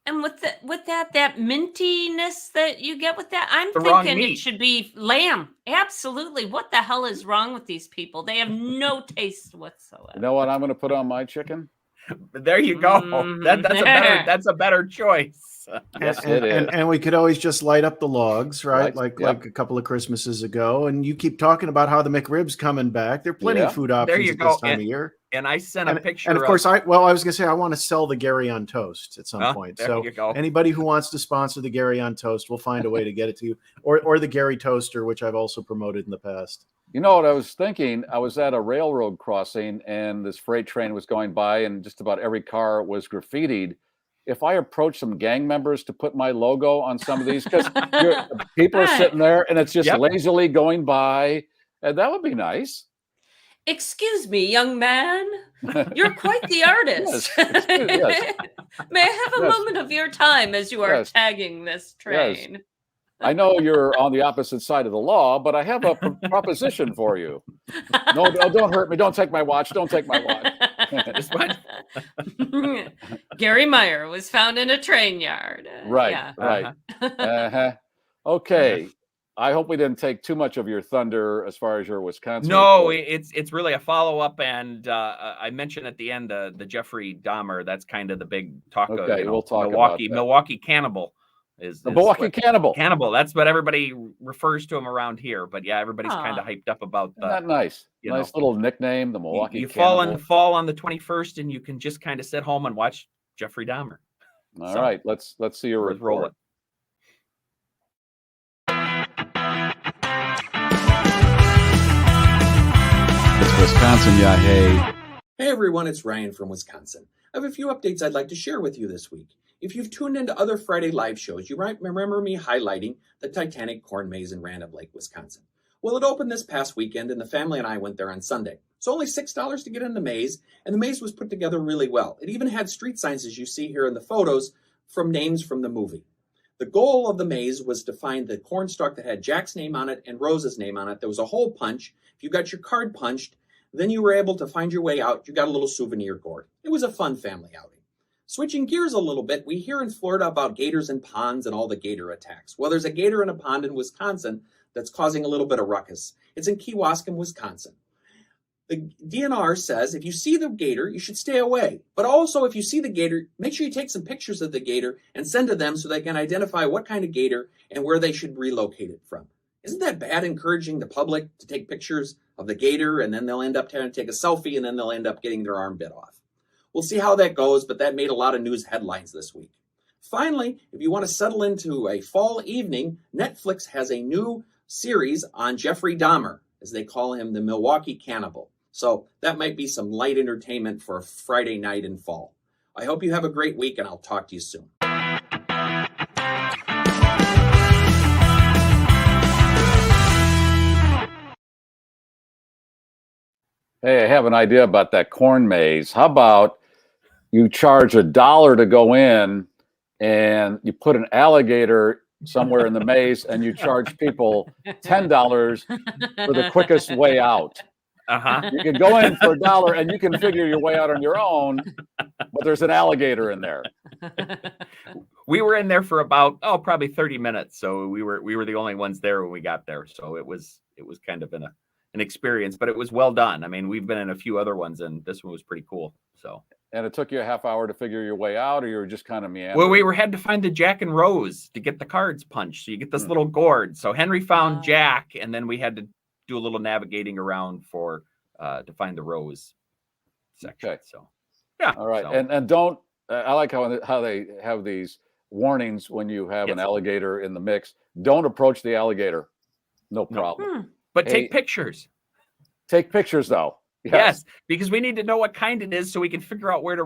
And with that mintiness that you get with that, I'm thinking it should be lamb. Absolutely. What the hell is wrong with these people? They have no taste whatsoever. You know what I'm going to put on my chicken? There you go. That's a better choice. Yes, it is. And we could always just light up the logs, right? Like a couple of Christmases ago. And you keep talking about how the McRib's coming back. There are plenty of food options at this time of year. And I sent a picture. And of course, I was going to say, I want to sell the Garry on toast at some point. So anybody who wants to sponsor the Garry on toast, we'll find a way to get it to you. Or the Garry toaster, which I've also promoted in the past. You know what I was thinking? I was at a railroad crossing and this freight train was going by and just about every car was graffitied. If I approach some gang members to put my logo on some of these, because people are sitting there and it's just lazily going by, and that would be nice. Excuse me, young man. You're quite the artist. Yes. May I have a moment of your time as you are tagging this train? Yes. I know you're on the opposite side of the law, but I have a proposition for you. No, don't hurt me. Don't take my watch. Don't take my watch. Garry Meier was found in a train yard. Right. Okay. I hope we didn't take too much of your thunder as far as your Wisconsin. No, it's really a follow-up, and I mentioned at the end the Jeffrey Dahmer. That's kind of the big talk of we'll talk Milwaukee Cannibal. The Milwaukee Cannibal. That's what everybody refers to him around here. But yeah, everybody's kind of hyped up about that. Isn't that nice? Nice little nickname, the Milwaukee you Cannibal. fall on the 21st, and you can just kind of sit home and watch Jeffrey Dahmer. All right, let's see your report. Roll it. Wisconsin, yeah, hey. Hey everyone, it's Ryan from Wisconsin. I have a few updates I'd like to share with you this week. If you've tuned into other Friday live shows, you might remember me highlighting the Titanic corn maze in Random Lake, Wisconsin. Well, it opened this past weekend and the family and I went there on Sunday. It's only $6 to get in the maze, and the maze was put together really well. It even had street signs, as you see here in the photos, from names from the movie. The goal of the maze was to find the corn stalk that had Jack's name on it and Rose's name on it. There was a hole punch. If you got your card punched, then you were able to find your way out. You got a little souvenir gourd. It was a fun family outing. Switching gears a little bit, we hear in Florida about gators in ponds and all the gator attacks. Well, there's a gator in a pond in Wisconsin that's causing a little bit of ruckus. It's in Kewaskum, Wisconsin. The DNR says if you see the gator, you should stay away. But also, if you see the gator, make sure you take some pictures of the gator and send to them so they can identify what kind of gator and where they should relocate it from. Isn't that bad, encouraging the public to take pictures of the gator and then they'll end up trying to take a selfie and then they'll end up getting their arm bit off? We'll see how that goes, but that made a lot of news headlines this week. Finally, if you want to settle into a fall evening, Netflix has a new series on Jeffrey Dahmer, as they call him, the Milwaukee Cannibal. So that might be some light entertainment for a Friday night in fall. I hope you have a great week, and I'll talk to you soon. Hey, I have an idea about that corn maze. How about you charge $1 to go in and you put an alligator somewhere in the maze and you charge people $10 for the quickest way out? You can go in for $1 and you can figure your way out on your own, but there's an alligator in there. We were in there for about probably 30 minutes, so we were the only ones there when we got there. So it was kind of an experience, but it was well done. I mean, we've been in a few other ones, and this one was pretty cool. So. And it took you a half hour to figure your way out, or you were just kind of meandering? Well, we had to find the Jack and Rose to get the cards punched. So you get this little gourd. So Henry found Jack, and then we had to do a little navigating around for to find the Rose section. Okay. So yeah. All right. So. And don't I like how they have these warnings when you have an alligator in the mix. Don't approach the alligator. No problem. But take pictures. Take pictures though. Yes, because we need to know what kind it is so we can figure out where to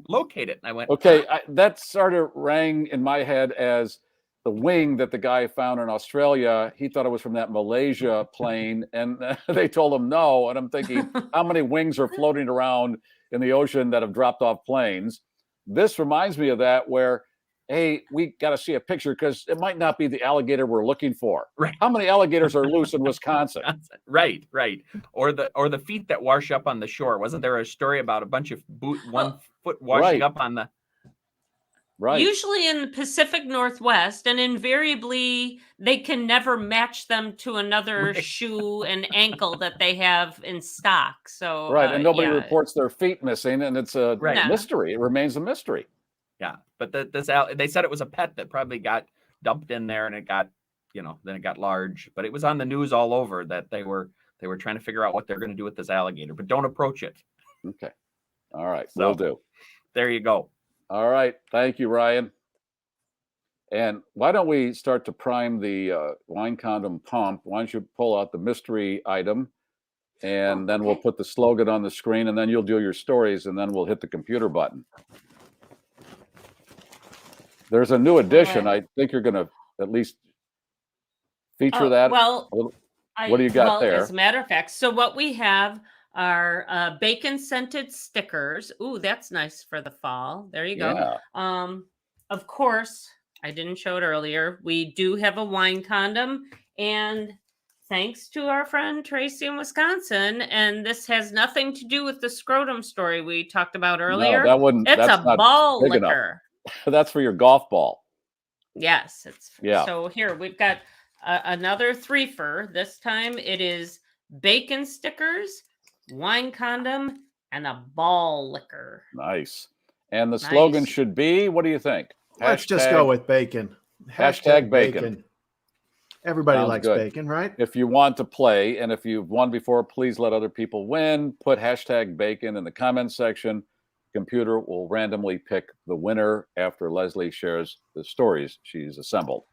locate it. And I went, okay, that sort of rang in my head as the wing that the guy found in Australia. He thought it was from that Malaysia plane, and they told him no. And I'm thinking, how many wings are floating around in the ocean that have dropped off planes? This reminds me of that, where, hey, we got to see a picture because it might not be the alligator we're looking for. Right. How many alligators are loose in Wisconsin? Right. Or the feet that wash up on the shore. Wasn't there a story about a bunch of 1 foot washing up on the? Right. Usually in the Pacific Northwest, and invariably they can never match them to another shoe and ankle that they have in stock. So and nobody reports their feet missing, and it's a mystery. It remains a mystery. Yeah, but they said it was a pet that probably got dumped in there, and it got, then it got large. But it was on the news all over that they were trying to figure out what they're going to do with this alligator. But don't approach it. Okay. All right. So, Will do. There you go. All right. Thank you, Ryan. And why don't we start to prime the wine condom pump? Why don't you pull out the mystery item, and then we'll put the slogan on the screen, and then you'll do your stories, and then we'll hit the computer button. There's a new edition. I think you're going to at least feature that. Well, what do you got there? As a matter of fact, so what we have are bacon scented stickers. Ooh, that's nice for the fall. There you go. Yeah. Of course, I didn't show it earlier. We do have a wine condom, and thanks to our friend Tracy in Wisconsin, and this has nothing to do with the scrotum story we talked about earlier. No, that wouldn't. It's that's a ball liquor. That's for your golf ball. Yes, so here we've got another threefer. This time it is bacon stickers, wine condom, and a ball liquor. Nice. And the slogan should be, what do you think? Let's just go with bacon. Hashtag bacon. Everybody likes bacon, right? If you want to play, and if you've won before, please let other people win. Put hashtag bacon in the comments section. Computer will randomly pick the winner after Leslie shares the stories she's assembled.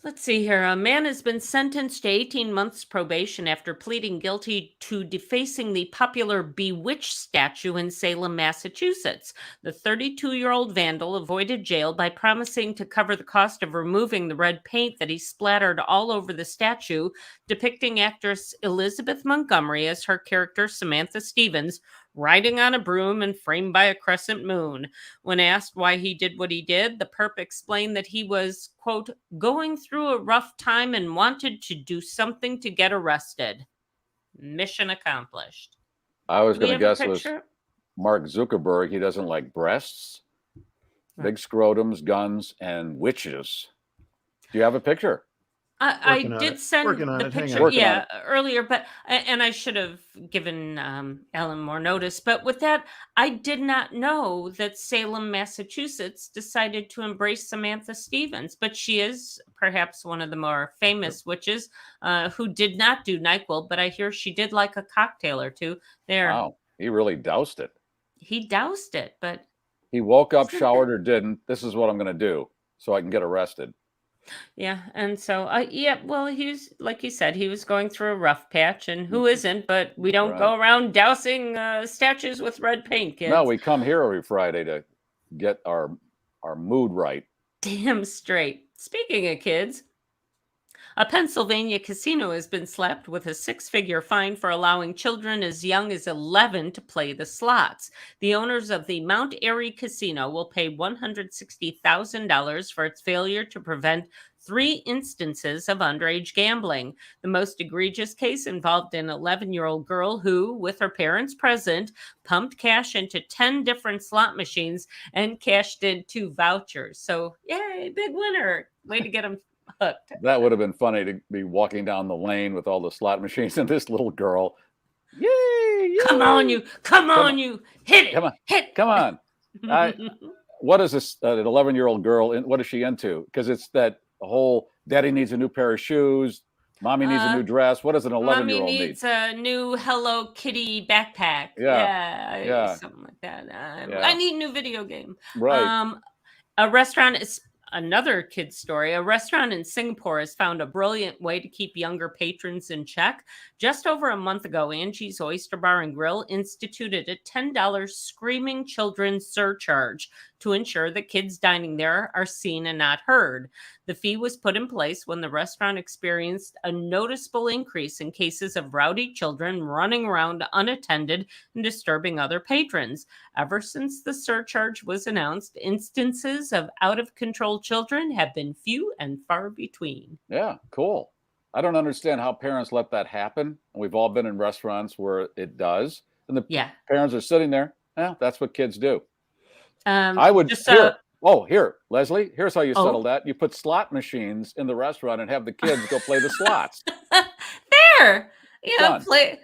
Let's see here. A man has been sentenced to 18 months probation after pleading guilty to defacing the popular Bewitched statue in Salem, Massachusetts. The 32-year-old vandal avoided jail by promising to cover the cost of removing the red paint that he splattered all over the statue, depicting actress Elizabeth Montgomery as her character Samantha Stevens, riding on a broom and framed by a crescent moon. When asked why he did what he did, the perp explained that he was, quote, going through a rough time and wanted to do something to get arrested. Mission accomplished. I was Do we going to have a guess it was picture? Mark Zuckerberg. He doesn't like breasts, big scrotums, guns, and witches. Do you have a picture? I did send the picture, earlier, but and I should have given Ellen more notice. But with that, I did not know that Salem, Massachusetts, decided to embrace Samantha Stevens. But she is perhaps one of the more famous witches who did not do NyQuil. But I hear she did like a cocktail or two. There, Wow, he really doused it. he doused it, but He woke up, showered, or didn't. This is what I'm going to do so I can get arrested. yeah, and so well, he was, like you said, he was going through a rough patch, and who isn't? But we don't go around dousing statues with red paint, kids. No, we come here every Friday to get our mood right. Damn straight. Speaking of kids, a Pennsylvania casino has been slapped with a 6-figure fine for allowing children as young as 11 to play the slots. The owners of the Mount Airy Casino will pay $160,000 for its failure to prevent 3 instances of underage gambling. The most egregious case involved an 11-year-old girl who, with her parents present, pumped cash into 10 different slot machines and cashed in 2 vouchers. So, yay, big winner. Way to get them hooked. That would have been funny to be walking down the lane with all the slot machines and this little girl. Yay! Yay. Come on, you! Come on, you! Hit it! Come on! Hit! Come on! What is this? An 11-year-old girl? What is she into? Because it's that whole daddy needs a new pair of shoes, mommy needs a new dress. What does an 11-year-old need? Mommy needs a new Hello Kitty backpack. Yeah, something like that. I need a new video game. Right. A restaurant is another kid's story. A restaurant in Singapore has found a brilliant way to keep younger patrons in check. Just over a month ago, Angie's Oyster Bar and Grill instituted a $10 screaming children surcharge to ensure that kids dining there are seen and not heard. The fee was put in place when the restaurant experienced a noticeable increase in cases of rowdy children running around unattended and disturbing other patrons. Ever since the surcharge was announced, instances of out-of-control children have been few and far between. Yeah, cool. I don't understand how parents let that happen. We've all been in restaurants where it does. And the parents are sitting there. Yeah, that's what kids do. I would just, here, Leslie, here's how you settle that. You put slot machines in the restaurant and have the kids go play the slots. There. Yeah, play.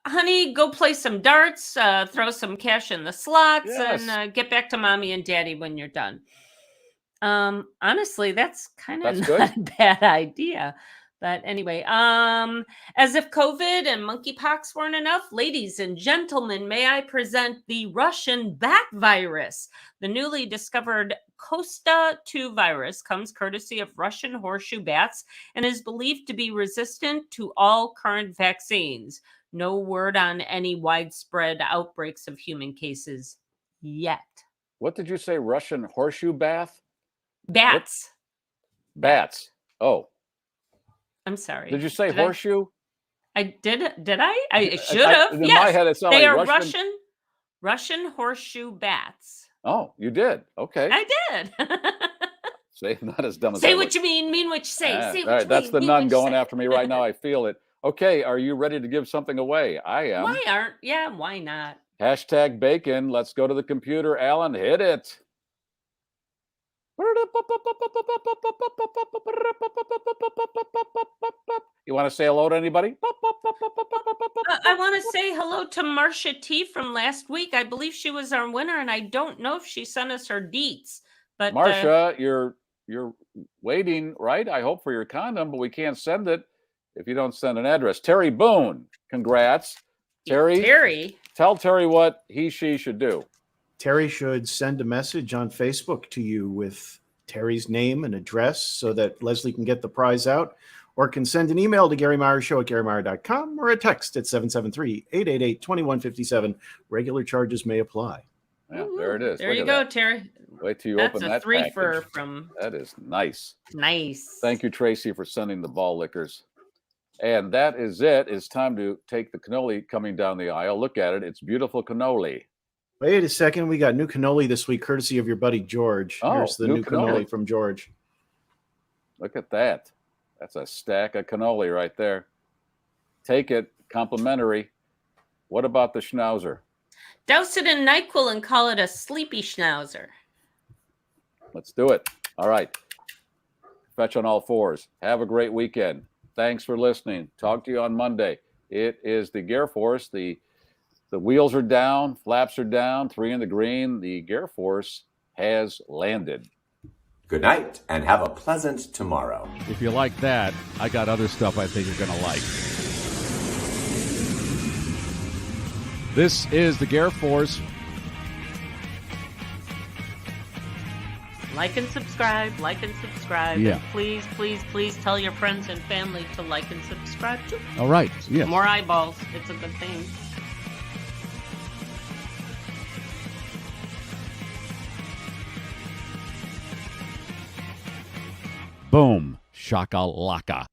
Honey, go play some darts, throw some cash in the slots, and get back to mommy and daddy when you're done. Honestly, that's kind of not a bad idea. But anyway, as if COVID and monkeypox weren't enough, ladies and gentlemen, may I present the Russian bat virus. The newly discovered Costa 2 virus comes courtesy of Russian horseshoe bats and is believed to be resistant to all current vaccines. No word on any widespread outbreaks of human cases yet. What did you say? Russian horseshoe bath? Bats. Bats. Oh. I'm sorry. Did you say horseshoe? I did. Did I? I should have. In my head, it sounded they like are Russian horseshoe bats. Oh, you did. Okay. I did. Say, not as dumb as say what you mean what you say. Say what all right, you that's mean, the mean nun what going you after me right now. I feel it. Okay, are you ready to give something away? I am. Why not? Hashtag bacon. Let's go to the computer. Alan, hit it. You want to say hello to anybody? I want to say hello to Marcia T from last week. I believe she was our winner, and I don't know if she sent us her deets. But Marcia, you're waiting, right? I hope for your condom, but we can't send it if you don't send an address. Terry Boone, congrats. Terry, tell Terry what she should do. Terry should send a message on Facebook to you with Terry's name and address so that Leslie can get the prize out, or can send an email to GarryMeierShow@GarryMeyer.com or a text at 773-888-2157. Regular charges may apply. Yeah, there it is. There you go, Terry. Wait till you That's open a that three-fer package. from. That is nice. Nice. Thank you, Tracy, for sending the ball lickers. And that is it. It's time to take the cannoli coming down the aisle. Look at it. It's beautiful cannoli. Wait a second. We got new cannoli this week, courtesy of your buddy George. Oh, Here's the new cannoli from George. Look at that. That's a stack of cannoli right there. Take it. Complimentary. What about the schnauzer? Douse it in NyQuil and call it a sleepy schnauzer. Let's do it. All right. Fetch on all fours. Have a great weekend. Thanks for listening. Talk to you on Monday. It is the GarrForce. The wheels are down. Flaps are down. 3 in the green. The GarrForce has landed. Good night, and have a pleasant tomorrow. If you like that, I got other stuff I think you're going to like. This is the GarrForce. Like and subscribe. Like and subscribe. Yeah. And please, please, please tell your friends and family to like and subscribe too. All right. Yes. More eyeballs. It's a good thing. Boom. Shakalaka.